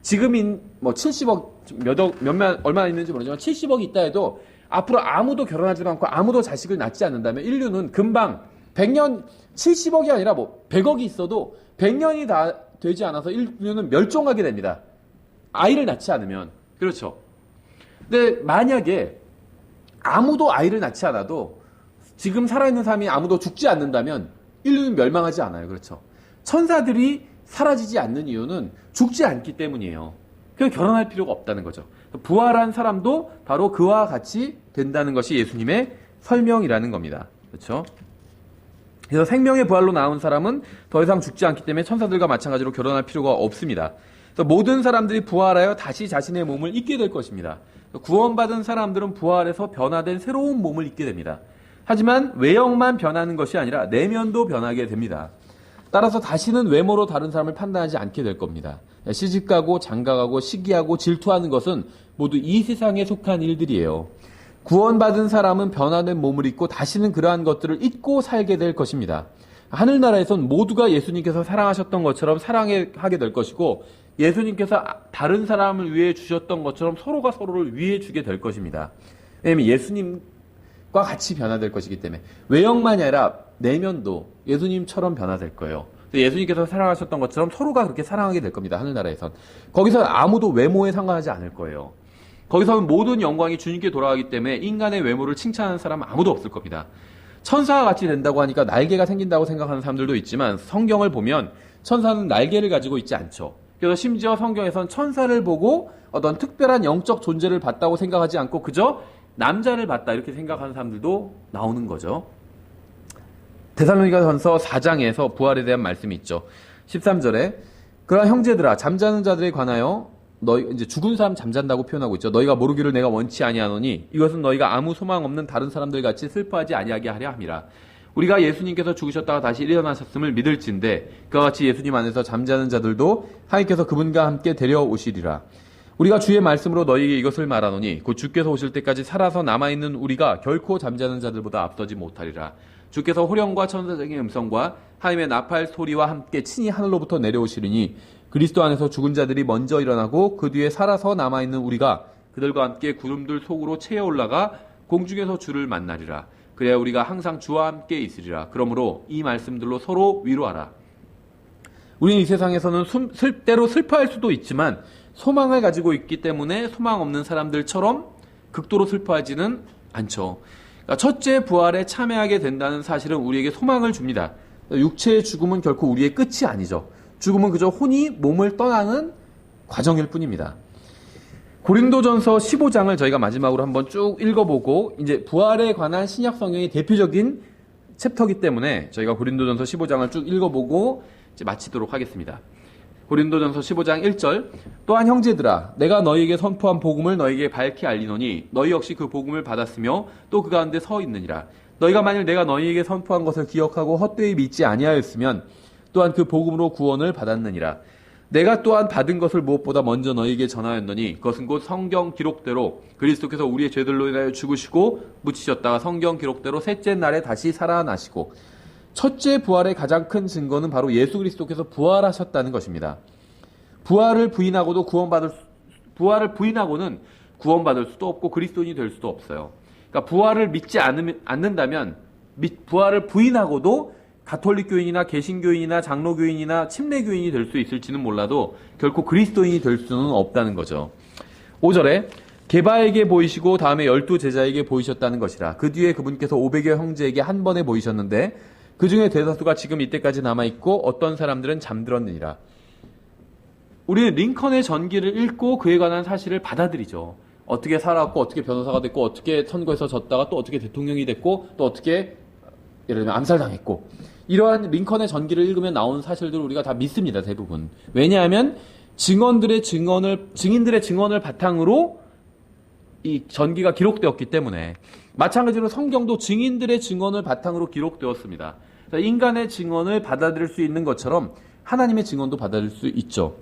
지금인 70억 얼마나 있는지 모르지만 70억이 있다 해도 앞으로 아무도 결혼하지 않고 아무도 자식을 낳지 않는다면 인류는 금방 100년 70억이 아니라 100억이 있어도 100년이 다 되지 않아서 인류는 멸종하게 됩니다. 아이를 낳지 않으면. 그렇죠. 근데 만약에 아무도 아이를 낳지 않아도 지금 살아있는 사람이 아무도 죽지 않는다면 인류는 멸망하지 않아요. 그렇죠. 천사들이 사라지지 않는 이유는 죽지 않기 때문이에요. 그래서 결혼할 필요가 없다는 거죠. 부활한 사람도 바로 그와 같이 된다는 것이 예수님의 설명이라는 겁니다. 그렇죠? 그래서 생명의 부활로 나온 사람은 더 이상 죽지 않기 때문에 천사들과 마찬가지로 결혼할 필요가 없습니다. 그래서 모든 사람들이 부활하여 다시 자신의 몸을 잊게 될 것입니다. 구원받은 사람들은 부활해서 변화된 새로운 몸을 잊게 됩니다. 하지만 외형만 변하는 것이 아니라 내면도 변하게 됩니다. 따라서 다시는 외모로 다른 사람을 판단하지 않게 될 겁니다. 시집가고 장가가고 시기하고 질투하는 것은 모두 이 세상에 속한 일들이에요. 구원받은 사람은 변화된 몸을 입고 다시는 그러한 것들을 잊고 살게 될 것입니다. 하늘나라에선 모두가 예수님께서 사랑하셨던 것처럼 사랑하게 될 것이고 예수님께서 다른 사람을 위해 주셨던 것처럼 서로가 서로를 위해 주게 될 것입니다. 왜냐하면 예수님과 같이 변화될 것이기 때문에 외형만이 아니라 내면도 예수님처럼 변화될 거예요. 예수님께서 사랑하셨던 것처럼 서로가 그렇게 사랑하게 될 겁니다. 하늘나라에선. 거기서 아무도 외모에 상관하지 않을 거예요. 거기서는 모든 영광이 주님께 돌아가기 때문에 인간의 외모를 칭찬하는 사람은 아무도 없을 겁니다. 천사와 같이 된다고 하니까 날개가 생긴다고 생각하는 사람들도 있지만 성경을 보면 천사는 날개를 가지고 있지 않죠. 그래서 심지어 성경에선 천사를 보고 어떤 특별한 영적 존재를 봤다고 생각하지 않고 그저 남자를 봤다 이렇게 생각하는 사람들도 나오는 거죠. 데살로니가전서 4장에서 부활에 대한 말씀이 있죠. 13절에 그러나 형제들아 잠자는 자들에 관하여 너희 이제 죽은 사람 잠잔다고 표현하고 있죠. 너희가 모르기를 내가 원치 아니하노니 이것은 너희가 아무 소망 없는 다른 사람들 같이 슬퍼하지 아니하게 하려 함이라. 우리가 예수님께서 죽으셨다가 다시 일어나셨음을 믿을진데 그와 같이 예수님 안에서 잠자는 자들도 하나님께서 그분과 함께 데려오시리라. 우리가 주의 말씀으로 너희에게 이것을 말하노니 곧 주께서 오실 때까지 살아서 남아있는 우리가 결코 잠자는 자들보다 앞서지 못하리라. 주께서 호령과 천사적인 음성과 하나님의 나팔 소리와 함께 친히 하늘로부터 내려오시리니 그리스도 안에서 죽은 자들이 먼저 일어나고 그 뒤에 살아서 남아있는 우리가 그들과 함께 구름들 속으로 채어 올라가 공중에서 주를 만나리라. 그래야 우리가 항상 주와 함께 있으리라. 그러므로 이 말씀들로 서로 위로하라. 우리는 이 세상에서는 때로 슬퍼할 수도 있지만 소망을 가지고 있기 때문에 소망 없는 사람들처럼 극도로 슬퍼하지는 않죠. 그러니까 첫째 부활에 참여하게 된다는 사실은 우리에게 소망을 줍니다. 육체의 죽음은 결코 우리의 끝이 아니죠. 죽음은 그저 혼이 몸을 떠나는 과정일 뿐입니다. 고린도전서 15장을 저희가 마지막으로 한번 쭉 읽어보고 이제 부활에 관한 신약 성경의 대표적인 챕터이기 때문에 저희가 고린도전서 15장을 쭉 읽어보고 이제 마치도록 하겠습니다. 고린도전서 15장 1절 또한 형제들아 내가 너희에게 선포한 복음을 너희에게 밝히 알리노니 너희 역시 그 복음을 받았으며 또 그 가운데 서 있느니라. 너희가 만일 내가 너희에게 선포한 것을 기억하고 헛되이 믿지 아니하였으면 또한 그 복음으로 구원을 받았느니라. 내가 또한 받은 것을 무엇보다 먼저 너희에게 전하였노니 그것은 곧 성경 기록대로 그리스도께서 우리의 죄들로 인하여 죽으시고 묻히셨다가 성경 기록대로 셋째 날에 다시 살아나시고 첫째 부활의 가장 큰 증거는 바로 예수 그리스도께서 부활하셨다는 것입니다. 부활을 부인하고는 구원받을 수도 없고 그리스도인이 될 수도 없어요. 그러니까 부활을 믿지 않는다면 부활을 부인하고도 가톨릭 교인이나 개신교인이나 장로교인이나 침례교인이 될 수 있을지는 몰라도 결코 그리스도인이 될 수는 없다는 거죠. 5절에 게바에게 보이시고 다음에 12제자에게 보이셨다는 것이라. 그 뒤에 그분께서 500여 형제에게 한 번에 보이셨는데 그 중에 대다수가 지금 이때까지 남아있고 어떤 사람들은 잠들었느니라. 우리는 링컨의 전기를 읽고 그에 관한 사실을 받아들이죠. 어떻게 살아왔고 어떻게 변호사가 됐고 어떻게 선거에서 졌다가 또 어떻게 대통령이 됐고 또 어떻게 예를 들면 암살당했고 이러한 링컨의 전기를 읽으면 나오는 사실들을 우리가 다 믿습니다. 대부분. 왜냐하면 증인들의 증언을 바탕으로 이 전기가 기록되었기 때문에 마찬가지로 성경도 증인들의 증언을 바탕으로 기록되었습니다. 인간의 증언을 받아들일 수 있는 것처럼 하나님의 증언도 받아들일 수 있죠.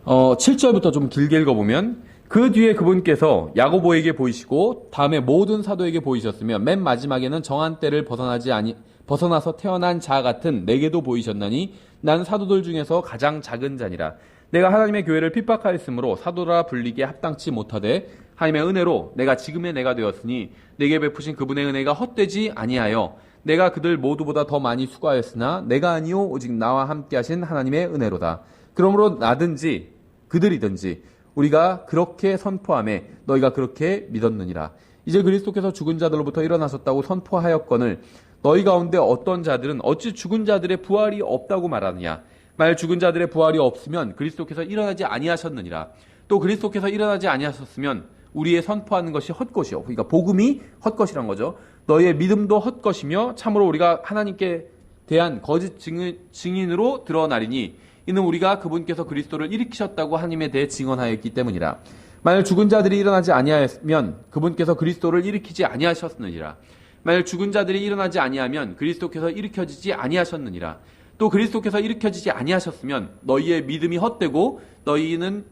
7절부터 좀 길게 읽어보면 그 뒤에 그분께서 야고보에게 보이시고 다음에 모든 사도에게 보이셨으며 맨 마지막에는 정한 때를 벗어나서 태어난 자 같은 내게도 보이셨나니 난 사도들 중에서 가장 작은 자니라. 내가 하나님의 교회를 핍박하였으므로 사도라 불리기에 합당치 못하되 하나님의 은혜로 내가 지금의 내가 되었으니 내게 베푸신 그분의 은혜가 헛되지 아니하여 내가 그들 모두보다 더 많이 수고하였으나 내가 아니요 오직 나와 함께 하신 하나님의 은혜로다. 그러므로 나든지 그들이든지 우리가 그렇게 선포하며 너희가 그렇게 믿었느니라. 이제 그리스도께서 죽은 자들로부터 일어나셨다고 선포하였거늘 너희 가운데 어떤 자들은 어찌 죽은 자들의 부활이 없다고 말하느냐. 만일 죽은 자들의 부활이 없으면 그리스도께서 일어나지 아니하셨느니라. 또 그리스도께서 일어나지 아니하셨으면 우리의 선포하는 것이 헛것이요. 그러니까 복음이 헛것이란 거죠. 너희의 믿음도 헛것이며 참으로 우리가 하나님께 대한 거짓 증인으로 드러나리니 이는 우리가 그분께서 그리스도를 일으키셨다고 하나님에 대해 증언하였기 때문이라. 만일 죽은 자들이 일어나지 아니하면 그분께서 그리스도를 일으키지 아니하셨느니라. 만일 죽은 자들이 일어나지 아니하면 그리스도께서 일으켜지지 아니하셨느니라. 또 그리스도께서 일으켜지지 아니하셨으면 너희의 믿음이 헛되고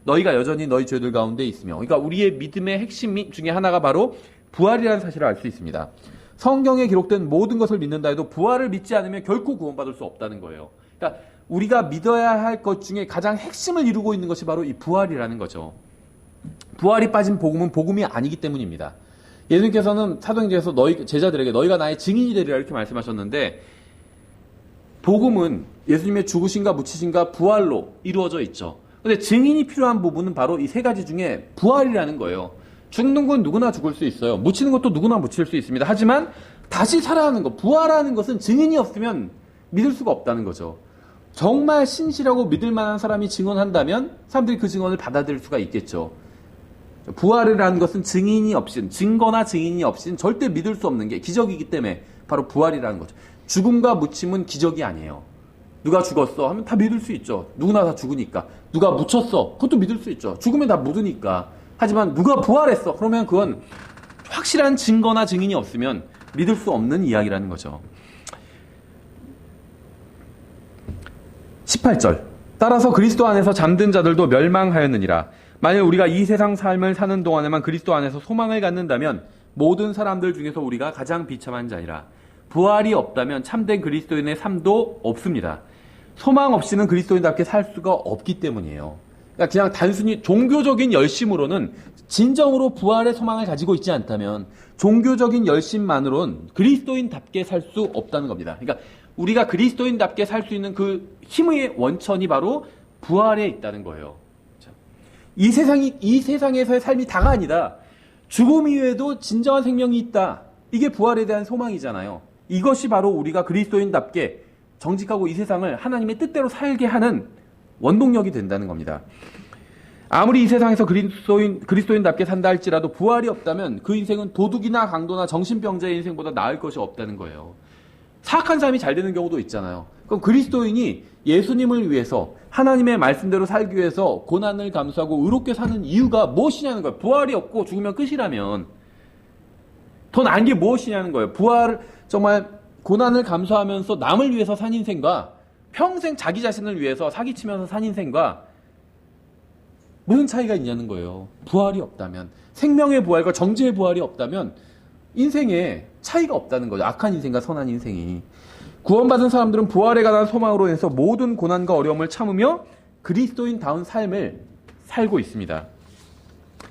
너희가 여전히 너희 죄들 가운데 있으며. 그러니까 우리의 믿음의 핵심 중에 하나가 바로 부활이라는 사실을 알 수 있습니다. 성경에 기록된 모든 것을 믿는다 해도 부활을 믿지 않으면 결코 구원받을 수 없다는 거예요. 그러니까 우리가 믿어야 할 것 중에 가장 핵심을 이루고 있는 것이 바로 이 부활이라는 거죠. 부활이 빠진 복음은 복음이 아니기 때문입니다. 예수님께서는 사도행전에서 너희 제자들에게 너희가 나의 증인이 되리라 이렇게 말씀하셨는데, 복음은 예수님의 죽으심과 묻히심과 부활로 이루어져 있죠. 근데 증인이 필요한 부분은 바로 이 세 가지 중에 부활이라는 거예요. 죽는 건 누구나 죽을 수 있어요. 묻히는 것도 누구나 묻힐 수 있습니다. 하지만 다시 살아나는 것, 부활하는 것은 증인이 없으면 믿을 수가 없다는 거죠. 정말 신실하고 믿을 만한 사람이 증언한다면 사람들이 그 증언을 받아들일 수가 있겠죠. 부활이라는 것은 증인이 없인, 증거나 증인이 없인 절대 믿을 수 없는 게 기적이기 때문에 바로 부활이라는 거죠. 죽음과 묻힘은 기적이 아니에요. 누가 죽었어 하면 다 믿을 수 있죠. 누구나 다 죽으니까. 누가 묻혔어 그것도 믿을 수 있죠. 죽으면 다 묻으니까. 하지만 누가 부활했어 그러면 그건 확실한 증거나 증인이 없으면 믿을 수 없는 이야기라는 거죠. 18절. 따라서 그리스도 안에서 잠든 자들도 멸망하였느니라. 만일 우리가 이 세상 삶을 사는 동안에만 그리스도 안에서 소망을 갖는다면 모든 사람들 중에서 우리가 가장 비참한 자이라. 부활이 없다면 참된 그리스도인의 삶도 없습니다. 소망 없이는 그리스도인답게 살 수가 없기 때문이에요. 그러니까 그냥 단순히 종교적인 열심으로는 진정으로 부활의 소망을 가지고 있지 않다면 종교적인 열심만으로는 그리스도인답게 살 수 없다는 겁니다. 그러니까 우리가 그리스도인답게 살 수 있는 그 힘의 원천이 바로 부활에 있다는 거예요. 이 세상에서의 삶이 다가 아니다. 죽음 이외에도 진정한 생명이 있다. 이게 부활에 대한 소망이잖아요. 이것이 바로 우리가 그리스도인답게 정직하고 이 세상을 하나님의 뜻대로 살게 하는 원동력이 된다는 겁니다. 아무리 이 세상에서 그리스도인답게 산다 할지라도 부활이 없다면 그 인생은 도둑이나 강도나 정신병자의 인생보다 나을 것이 없다는 거예요. 사악한 삶이 잘 되는 경우도 있잖아요. 그럼 그리스도인이 예수님을 위해서 하나님의 말씀대로 살기 위해서 고난을 감수하고 의롭게 사는 이유가 무엇이냐는 거예요. 부활이 없고 죽으면 끝이라면 더 나은 게 무엇이냐는 거예요. 부활 정말 고난을 감수하면서 남을 위해서 산 인생과 평생 자기 자신을 위해서 사기치면서 산 인생과 무슨 차이가 있냐는 거예요. 부활이 없다면, 생명의 부활과 정죄의 부활이 없다면 인생에 차이가 없다는 거죠. 악한 인생과 선한 인생이. 구원받은 사람들은 부활에 관한 소망으로 인해서 모든 고난과 어려움을 참으며 그리스도인다운 삶을 살고 있습니다.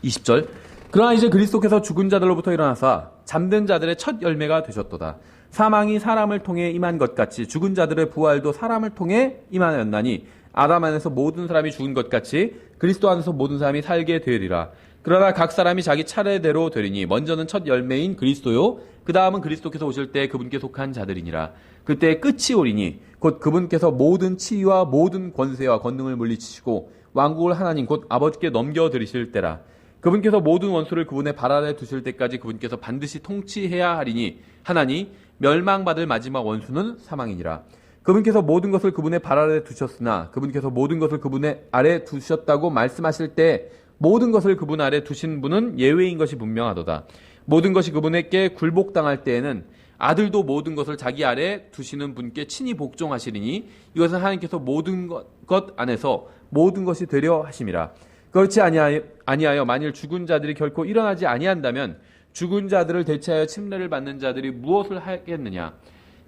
20절. 그러나 이제 그리스도께서 죽은 자들로부터 일어나사 잠든 자들의 첫 열매가 되셨도다. 사망이 사람을 통해 임한 것 같이 죽은 자들의 부활도 사람을 통해 임하였나니 아담 안에서 모든 사람이 죽은 것 같이 그리스도 안에서 모든 사람이 살게 되리라. 그러나 각 사람이 자기 차례대로 되리니 먼저는 첫 열매인 그리스도요 그 다음은 그리스도께서 오실 때 그분께 속한 자들이니라. 그때 끝이 오리니 곧 그분께서 모든 치유와 모든 권세와 권능을 물리치시고 왕국을 하나님 곧 아버지께 넘겨드리실 때라. 그분께서 모든 원수를 그분의 발 아래 두실 때까지 그분께서 반드시 통치해야 하리니 하나니 멸망받을 마지막 원수는 사망이니라. 그분께서 모든 것을 그분의 발 아래 두셨으나 그분께서 모든 것을 그분의 아래 두셨다고 말씀하실 때 모든 것을 그분 아래 두신 분은 예외인 것이 분명하도다. 모든 것이 그분에게 굴복당할 때에는 아들도 모든 것을 자기 아래 두시는 분께 친히 복종하시리니 이것은 하나님께서 모든 것 안에서 모든 것이 되려 하심이라. 그렇지 아니하여 만일 죽은 자들이 결코 일어나지 아니한다면 죽은 자들을 대체하여 침례를 받는 자들이 무엇을 하겠느냐.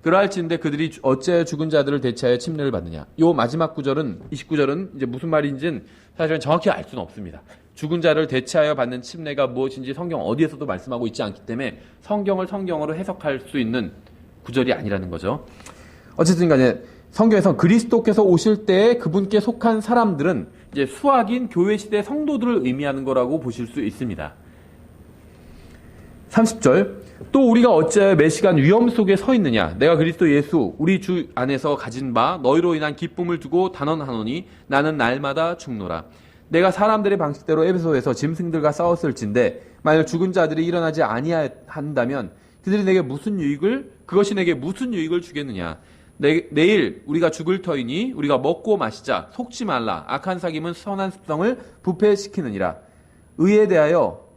그러할진대 그들이 어찌하여 죽은 자들을 대체하여 침례를 받느냐. 요 마지막 구절은 29절은 이제 무슨 말인지는 사실은 정확히 알 수는 없습니다. 죽은 자를 대체하여 받는 침례가 무엇인지 성경 어디에서도 말씀하고 있지 않기 때문에 성경을 성경으로 해석할 수 있는 구절이 아니라는 거죠. 어쨌든 간에 성경에서 그리스도께서 오실 때에 그분께 속한 사람들은 이제 수학인 교회 시대 성도들을 의미하는 거라고 보실 수 있습니다. 30절. 또 우리가 어찌하여 매시간 위험 속에 서 있느냐. 내가 그리스도 예수 우리 주 안에서 가진 바 너희로 인한 기쁨을 두고 단언하노니 나는 날마다 죽노라. 내가 사람들의 방식대로 에베소에서 짐승들과 싸웠을진데 만일 죽은 자들이 일어나지 아니한다면 그것이 내게 무슨 유익을 주겠느냐. 내일 우리가 죽을 터이니 우리가 먹고 마시자. 속지 말라. 악한 사귐은 선한 습성을 부패시키느니라. 의에 대하여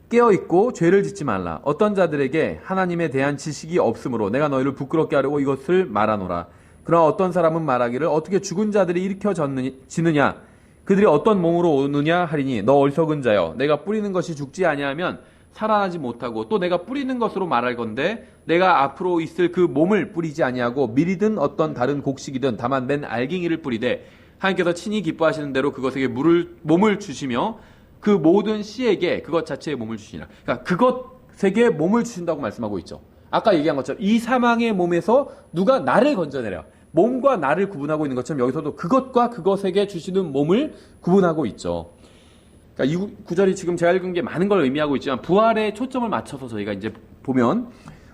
깨어있고 죄를 짓지 말라. 어떤 자들에게 하나님에 대한 지식이 없으므로 내가 너희를 부끄럽게 하려고 이것을 말하노라. 그러나 어떤 사람은 말하기를 어떻게 죽은 자들이 일으켜지느냐. 그들이 어떤 몸으로 오느냐 하리니 너 어리석은 자여 내가 뿌리는 것이 죽지 아니하면 살아나지 못하고 또 내가 뿌리는 것으로 말할 건데 내가 앞으로 있을 그 몸을 뿌리지 아니하고 밀이든 어떤 다른 곡식이든 다만 맨 알갱이를 뿌리되 하나님께서 친히 기뻐하시는 대로 그것에게 몸을 주시며 그 모든 씨에게 그것 자체의 몸을 주시니라. 그러니까 그것에게 몸을 주신다고 말씀하고 있죠. 아까 얘기한 것처럼 이 사망의 몸에서 누가 나를 건져내려. 몸과 나를 구분하고 있는 것처럼 여기서도 그것과 그것에게 주시는 몸을 구분하고 있죠. 그러니까 이 구절이 지금 제가 읽은 게 많은 걸 의미하고 있지만 부활에 초점을 맞춰서 저희가 이제 보면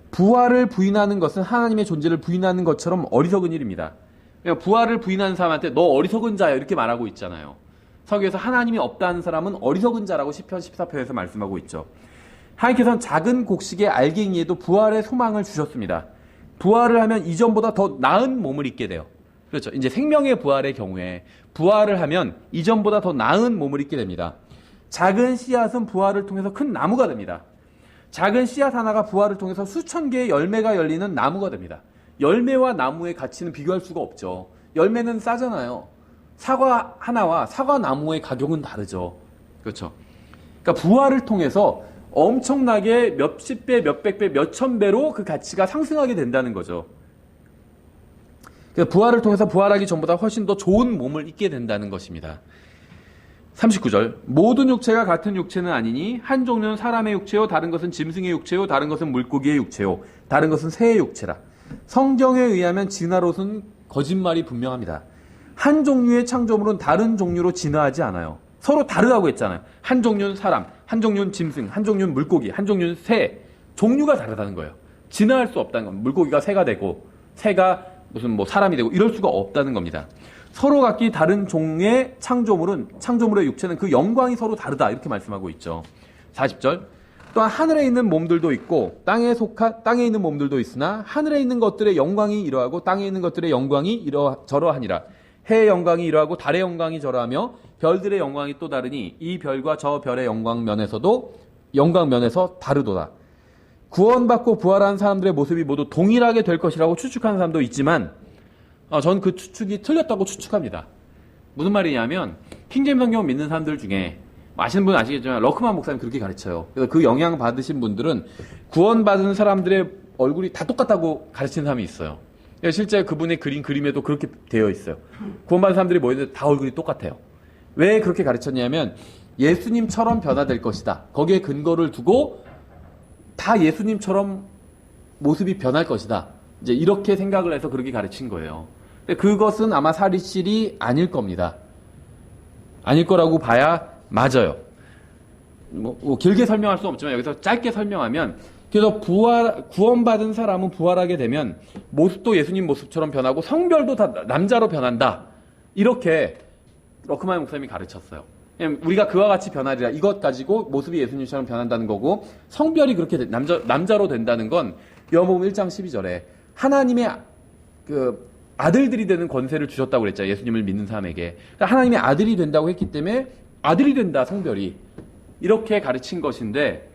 부활을 부인하는 것은 하나님의 존재를 부인하는 것처럼 어리석은 일입니다. 그러니까 부활을 부인하는 사람한테 너 어리석은 자야 이렇게 말하고 있잖아요. 성경에서 하나님이 없다는 사람은 어리석은 자라고 시편 14편에서 말씀하고 있죠. 하나님께서는 작은 곡식의 알갱이에도 부활의 소망을 주셨습니다. 부활을 하면 이전보다 더 나은 몸을 입게 돼요. 그렇죠. 이제 생명의 부활의 경우에 부활을 하면 이전보다 더 나은 몸을 입게 됩니다. 작은 씨앗은 부활을 통해서 큰 나무가 됩니다. 작은 씨앗 하나가 부활을 통해서 수천 개의 열매가 열리는 나무가 됩니다. 열매와 나무의 가치는 비교할 수가 없죠. 열매는 싸잖아요. 사과 하나와 사과 나무의 가격은 다르죠. 그렇죠. 그러니까 부활을 통해서 엄청나게 몇십 배, 몇백 배, 몇천 배로 그 가치가 상승하게 된다는 거죠. 부활을 통해서 부활하기 전보다 훨씬 더 좋은 몸을 입게 된다는 것입니다. 39절 모든 육체가 같은 육체는 아니니 한 종류는 사람의 육체요 다른 것은 짐승의 육체요 다른 것은 물고기의 육체요 다른 것은 새의 육체라. 성경에 의하면 진화론은 거짓말이 분명합니다. 한 종류의 창조물은 다른 종류로 진화하지 않아요. 서로 다르다고 했잖아요. 한 종류는 사람, 한 종류는 짐승, 한 종류는 물고기, 한 종류는 새. 종류가 다르다는 거예요. 진화할 수 없다는 겁니다. 물고기가 새가 되고 새가 무슨 뭐 사람이 되고 이럴 수가 없다는 겁니다. 서로 각기 다른 종의 창조물의 육체는 그 영광이 서로 다르다 이렇게 말씀하고 있죠. 40절 또한 하늘에 있는 몸들도 있고 땅에 있는 몸들도 있으나 하늘에 있는 것들의 영광이 이러하고 땅에 있는 것들의 영광이 저러하니라. 해의 영광이 이러하고 달의 영광이 저러하며 별들의 영광이 또 다르니 이 별과 저 별의 영광면에서 다르도다. 구원받고 부활한 사람들의 모습이 모두 동일하게 될 것이라고 추측하는 사람도 있지만 전 그 추측이 틀렸다고 추측합니다. 무슨 말이냐면 킹제임스 성경을 믿는 사람들 중에 아시는 분은 아시겠지만 러크만 목사님 그렇게 가르쳐요. 그래서 그 영향 받으신 분들은 구원받은 사람들의 얼굴이 다 똑같다고 가르치는 사람이 있어요. 실제 그분의 그림에도 그렇게 되어 있어요. 구원받은 사람들이 모이는데 다 얼굴이 똑같아요. 왜 그렇게 가르쳤냐면 예수님처럼 변화될 것이다. 거기에 근거를 두고 다 예수님처럼 모습이 변할 것이다. 이제 이렇게 생각을 해서 그렇게 가르친 거예요. 근데 그것은 아마 사실이 아닐 겁니다. 아닐 거라고 봐야 맞아요. 뭐 길게 설명할 수는 없지만 여기서 짧게 설명하면 그래서 구원받은 사람은 부활하게 되면 모습도 예수님 모습처럼 변하고 성별도 다 남자로 변한다. 이렇게 러크만 목사님이 가르쳤어요. 우리가 그와 같이 변하리라. 이것 가지고 모습이 예수님처럼 변한다는 거고 성별이 그렇게 남자로 된다는 건 요한복음 1장 12절에 하나님의 그 아들들이 되는 권세를 주셨다고 그랬죠. 예수님을 믿는 사람에게. 그러니까 하나님의 아들이 된다고 했기 때문에 아들이 된다. 성별이. 이렇게 가르친 것인데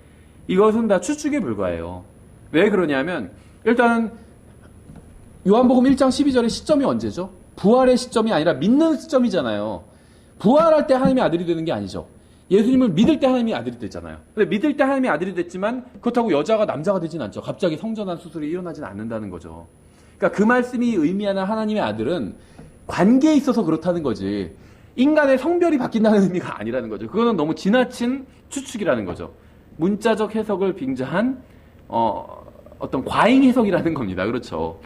이것은 다 추측에 불과해요. 왜 그러냐면 일단 요한복음 1장 12절의 시점이 언제죠? 부활의 시점이 아니라 믿는 시점이잖아요. 부활할 때 하나님의 아들이 되는 게 아니죠. 예수님을 믿을 때 하나님의 아들이 됐잖아요. 근데 믿을 때 하나님의 아들이 됐지만 그렇다고 여자가 남자가 되진 않죠. 갑자기 성전환 수술이 일어나진 않는다는 거죠. 그러니까 그 말씀이 의미하는 하나님의 아들은 관계에 있어서 그렇다는 거지 인간의 성별이 바뀐다는 의미가 아니라는 거죠. 그거는 너무 지나친 추측이라는 거죠. 문자적 해석을 빙자한 어떤 과잉 해석이라는 겁니다. 그렇죠.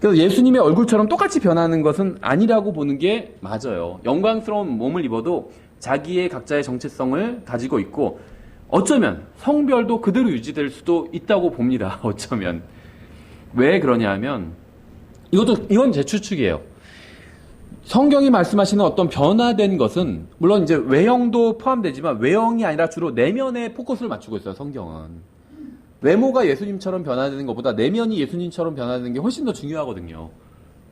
그래서 예수님의 얼굴처럼 똑같이 변하는 것은 아니라고 보는 게 맞아요. 영광스러운 몸을 입어도 자기의 각자의 정체성을 가지고 있고 어쩌면 성별도 그대로 유지될 수도 있다고 봅니다. 어쩌면. 왜 그러냐 하면 이건 제 추측이에요. 성경이 말씀하시는 어떤 변화된 것은 물론 이제 외형도 포함되지만 외형이 아니라 주로 내면에 포커스를 맞추고 있어요. 성경은. 외모가 예수님처럼 변화되는 것보다 내면이 예수님처럼 변화되는 게 훨씬 더 중요하거든요.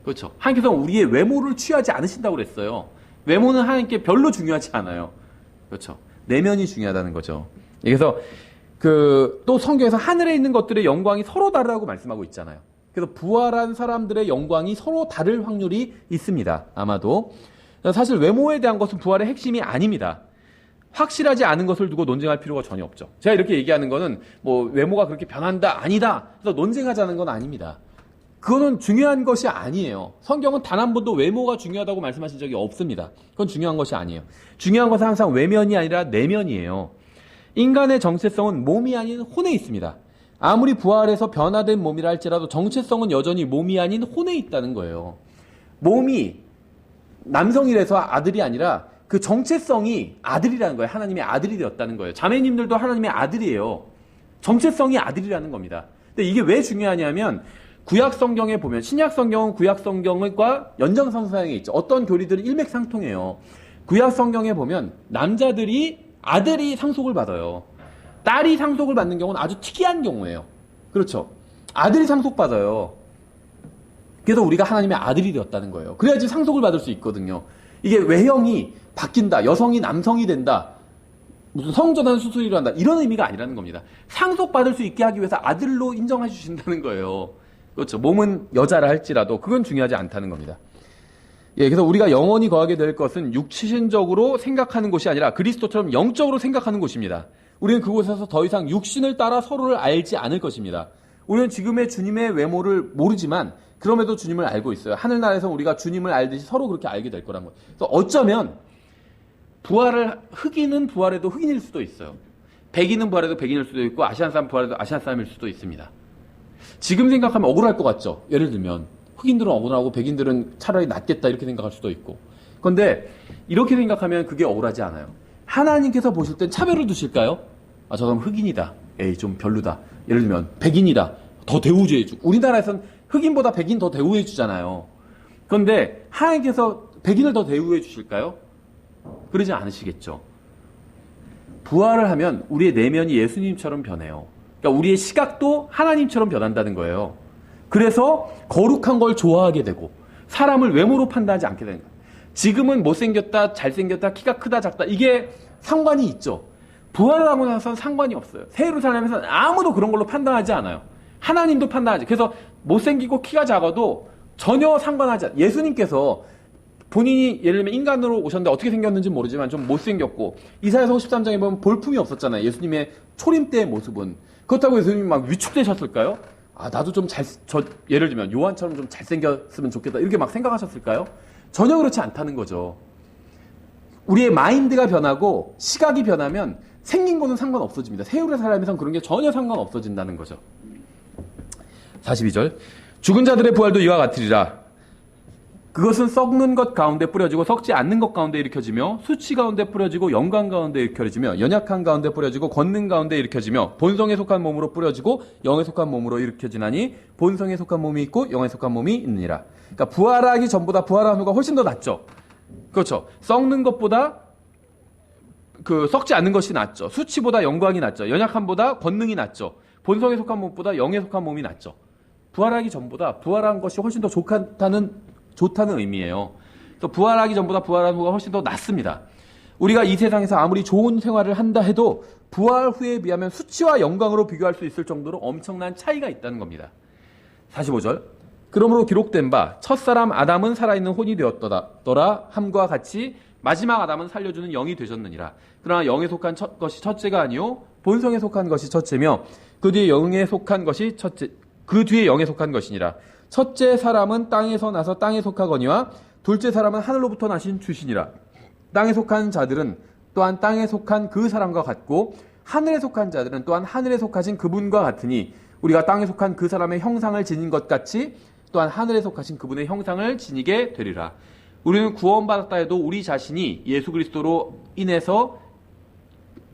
그렇죠. 하나님께서는 우리의 외모를 취하지 않으신다고 그랬어요. 외모는 하나님께 별로 중요하지 않아요. 그렇죠. 내면이 중요하다는 거죠. 그래서 또 성경에서 하늘에 있는 것들의 영광이 서로 다르다고 말씀하고 있잖아요. 그래서 부활한 사람들의 영광이 서로 다를 확률이 있습니다. 아마도. 사실 외모에 대한 것은 부활의 핵심이 아닙니다. 확실하지 않은 것을 두고 논쟁할 필요가 전혀 없죠. 제가 이렇게 얘기하는 거는 뭐 외모가 그렇게 변한다, 아니다. 그래서 논쟁하자는 건 아닙니다. 그거는 중요한 것이 아니에요. 성경은 단 한 번도 외모가 중요하다고 말씀하신 적이 없습니다. 그건 중요한 것이 아니에요. 중요한 것은 항상 외면이 아니라 내면이에요. 인간의 정체성은 몸이 아닌 혼에 있습니다. 아무리 부활해서 변화된 몸이라 할지라도 정체성은 여전히 몸이 아닌 혼에 있다는 거예요. 몸이 남성이라서 아들이 아니라 그 정체성이 아들이라는 거예요. 하나님의 아들이 되었다는 거예요. 자매님들도 하나님의 아들이에요. 정체성이 아들이라는 겁니다. 근데 이게 왜 중요하냐면 구약 성경에 보면 신약 성경은 구약 성경과 연장선상에 있죠. 어떤 교리들은 일맥상통해요. 구약 성경에 보면 남자들이 아들이 상속을 받아요. 딸이 상속을 받는 경우는 아주 특이한 경우예요. 그렇죠. 아들이 상속받아요. 그래서 우리가 하나님의 아들이 되었다는 거예요. 그래야지 상속을 받을 수 있거든요. 이게 외형이 바뀐다. 여성이 남성이 된다. 무슨 성전환 수술을 한다. 이런 의미가 아니라는 겁니다. 상속받을 수 있게 하기 위해서 아들로 인정해 주신다는 거예요. 그렇죠. 몸은 여자라 할지라도 그건 중요하지 않다는 겁니다. 예, 그래서 우리가 영원히 거하게 될 것은 육신적으로 생각하는 곳이 아니라 그리스도처럼 영적으로 생각하는 곳입니다. 우리는 그곳에서 더 이상 육신을 따라 서로를 알지 않을 것입니다. 우리는 지금의 주님의 외모를 모르지만 그럼에도 주님을 알고 있어요. 하늘나라에서 우리가 주님을 알듯이 서로 그렇게 알게 될 거란 거예요. 그래서 어쩌면 흑인은 부활해도 흑인일 수도 있어요. 백인은 부활해도 백인일 수도 있고 아시안 사람 부활해도 아시안 사람일 수도 있습니다. 지금 생각하면 억울할 것 같죠. 예를 들면 흑인들은 억울하고 백인들은 차라리 낫겠다 이렇게 생각할 수도 있고. 그런데 이렇게 생각하면 그게 억울하지 않아요. 하나님께서 보실 땐 차별을 두실까요? 아, 저 사람 흑인이다. 에이, 좀 별로다. 예를 들면 백인이다. 더 대우해주고. 우리나라에서는 흑인보다 백인 더 대우해주잖아요. 그런데 하나님께서 백인을 더 대우해 주실까요? 그러지 않으시겠죠. 부활을 하면 우리의 내면이 예수님처럼 변해요. 그러니까 우리의 시각도 하나님처럼 변한다는 거예요. 그래서 거룩한 걸 좋아하게 되고 사람을 외모로 판단하지 않게 되는 거예요. 지금은 못생겼다, 잘생겼다, 키가 크다, 작다 이게 상관이 있죠. 부활을 하고 나서는 상관이 없어요. 새 예루살렘에서는 아무도 그런 걸로 판단하지 않아요. 하나님도 판단하지. 그래서 못생기고 키가 작아도 전혀 상관하지 않아요. 예수님께서 본인이 예를 들면 인간으로 오셨는데 어떻게 생겼는지 모르지만 좀 못생겼고 이사야서 53장에 보면 볼품이 없었잖아요. 예수님의 초림 때의 모습은. 그렇다고 예수님이 막 위축되셨을까요? 아, 나도 좀 예를 들면 요한처럼 좀 잘생겼으면 좋겠다 이렇게 막 생각하셨을까요? 전혀 그렇지 않다는 거죠. 우리의 마인드가 변하고 시각이 변하면 생긴 거는 상관없어집니다. 새 예루살렘에서는 그런 게 전혀 상관없어진다는 거죠. 42절 죽은 자들의 부활도 이와 같으리라. 그것은 썩는 것 가운데 뿌려지고 썩지 않는 것 가운데 일으켜지며 수치 가운데 뿌려지고 영광 가운데 일으켜지며 연약한 가운데 뿌려지고 권능 가운데 일으켜지며 본성에 속한 몸으로 뿌려지고 영에 속한 몸으로 일으켜지나니 본성에 속한 몸이 있고 영에 속한 몸이 있느니라. 그러니까 부활하기 전보다 부활한 후가 훨씬 더 낫죠. 그렇죠. 썩는 것보다 썩지 않는 것이 낫죠. 수치보다 영광이 낫죠. 연약함보다 권능이 낫죠. 본성에 속한 몸보다 영에 속한 몸이 낫죠. 부활하기 전보다 부활한 것이 훨씬 더 좋다는 의미예요. 또 부활하기 전보다 부활한 후가 훨씬 더 낫습니다. 우리가 이 세상에서 아무리 좋은 생활을 한다 해도 부활 후에 비하면 수치와 영광으로 비교할 수 있을 정도로 엄청난 차이가 있다는 겁니다. 45절 그러므로 기록된 바 첫사람 아담은 살아있는 혼이 되었더라 함과 같이 마지막 아담은 살려주는 영이 되셨느니라. 그러나 영에 속한 것이 첫째가 아니요 본성에 속한 것이 첫째며 그 뒤에 영에 속한 것이 것이니라. 첫째 사람은 땅에서 나서 땅에 속하거니와 둘째 사람은 하늘로부터 나신 주시니라. 땅에 속한 자들은 또한 땅에 속한 그 사람과 같고 하늘에 속한 자들은 또한 하늘에 속하신 그분과 같으니 우리가 땅에 속한 그 사람의 형상을 지닌 것 같이 또한 하늘에 속하신 그분의 형상을 지니게 되리라. 우리는 구원받았다 해도 우리 자신이 예수 그리스도로 인해서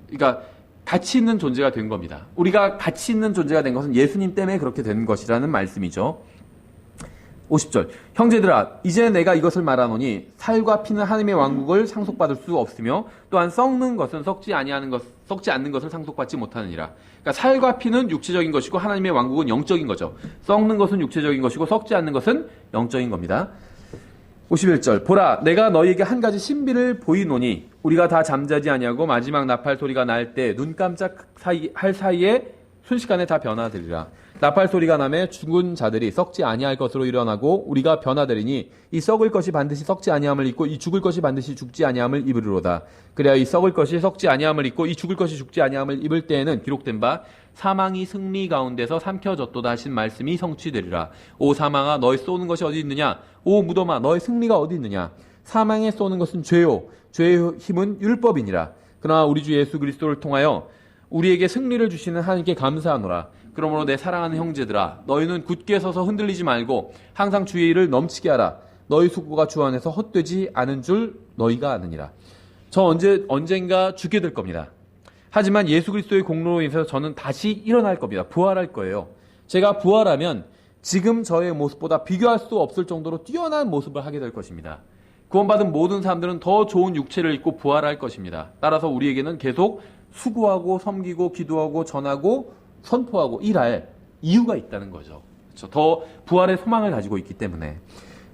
그러니까 가치 있는 존재가 된 겁니다. 우리가 가치 있는 존재가 된 것은 예수님 때문에 그렇게 된 것이라는 말씀이죠. 50절 형제들아 이제 내가 이것을 말하노니 살과 피는 하나님의 왕국을 상속받을 수 없으며 또한 썩는 것은 썩지 않는 것을 상속받지 못하느니라. 그러니까 살과 피는 육체적인 것이고 하나님의 왕국은 영적인 거죠. 썩는 것은 육체적인 것이고 썩지 않는 것은 영적인 겁니다. 51절 보라 내가 너희에게 한 가지 신비를 보이노니 우리가 다 잠자지 아니하고 마지막 나팔 소리가 날 때 눈 깜짝할 사이에 순식간에 다 변화되리라. 나팔 소리가 나매 죽은 자들이 썩지 아니할 것으로 일어나고 우리가 변화되리니 이 썩을 것이 반드시 썩지 아니함을 입고 이 죽을 것이 반드시 죽지 아니함을 입으리로다. 그래야 이 썩을 것이 썩지 아니함을 입고 이 죽을 것이 죽지 아니함을 입을 때에는 기록된 바 사망이 승리 가운데서 삼켜졌도다 하신 말씀이 성취되리라. 오 사망아 너의 쏘는 것이 어디 있느냐? 오 무덤아 너의 승리가 어디 있느냐? 사망에 쏘는 것은 죄요 죄의 힘은 율법이니라. 그러나 우리 주 예수 그리스도를 통하여 우리에게 승리를 주시는 하나님께 감사하노라. 그러므로 내 사랑하는 형제들아 너희는 굳게 서서 흔들리지 말고 항상 주의 일을 넘치게 하라. 너희 수고가 주 안에서 헛되지 않은 줄 너희가 아느니라. 저 언젠가 죽게 될 겁니다. 하지만 예수 그리스도의 공로로 인해서 저는 다시 일어날 겁니다. 부활할 거예요. 제가 부활하면 지금 저의 모습보다 비교할 수 없을 정도로 뛰어난 모습을 하게 될 것입니다. 구원받은 모든 사람들은 더 좋은 육체를 입고 부활할 것입니다. 따라서 우리에게는 계속 수고하고 섬기고 기도하고 전하고 선포하고 일할 이유가 있다는 거죠. 그렇죠? 더 부활의 소망을 가지고 있기 때문에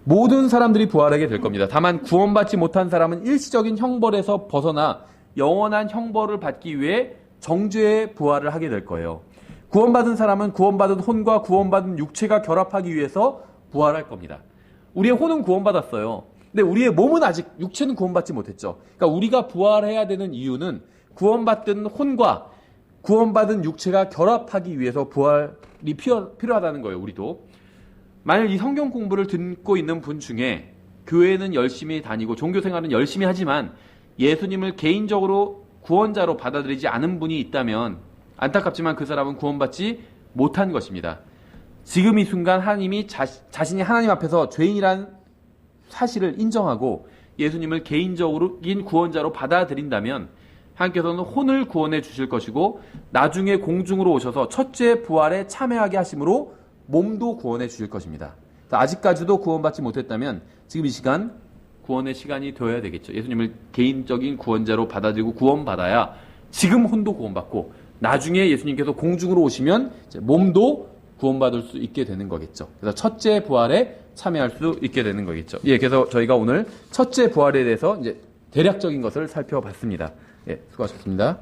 모든 사람들이 부활하게 될 겁니다. 다만 구원받지 못한 사람은 일시적인 형벌에서 벗어나 영원한 형벌을 받기 위해 정죄의 부활을 하게 될 거예요. 구원받은 사람은 구원받은 혼과 구원받은 육체가 결합하기 위해서 부활할 겁니다. 우리의 혼은 구원받았어요. 근데 우리의 몸은 아직 육체는 구원받지 못했죠. 그러니까 우리가 부활해야 되는 이유는 구원받은 혼과 구원받은 육체가 결합하기 위해서 부활이 필요하다는 거예요. 우리도. 만약 이 성경 공부를 듣고 있는 분 중에 교회는 열심히 다니고 종교생활은 열심히 하지만 예수님을 개인적으로 구원자로 받아들이지 않은 분이 있다면 안타깝지만 그 사람은 구원받지 못한 것입니다. 지금 이 순간 하나님이 자신이 하나님 앞에서 죄인이란 사실을 인정하고 예수님을 개인적인 구원자로 받아들인다면 하나님께서는 혼을 구원해 주실 것이고 나중에 공중으로 오셔서 첫째 부활에 참여하게 하심으로 몸도 구원해 주실 것입니다. 아직까지도 구원받지 못했다면 지금 이 시간 구원의 시간이 되어야 되겠죠. 예수님을 개인적인 구원자로 받아들이고 구원받아야 지금 혼도 구원받고 나중에 예수님께서 공중으로 오시면 이제 몸도 구원받을 수 있게 되는 거겠죠. 그래서 첫째 부활에 참여할 수 있게 되는 거겠죠. 예, 그래서 저희가 오늘 첫째 부활에 대해서 이제 대략적인 것을 살펴봤습니다. 예, 수고하셨습니다.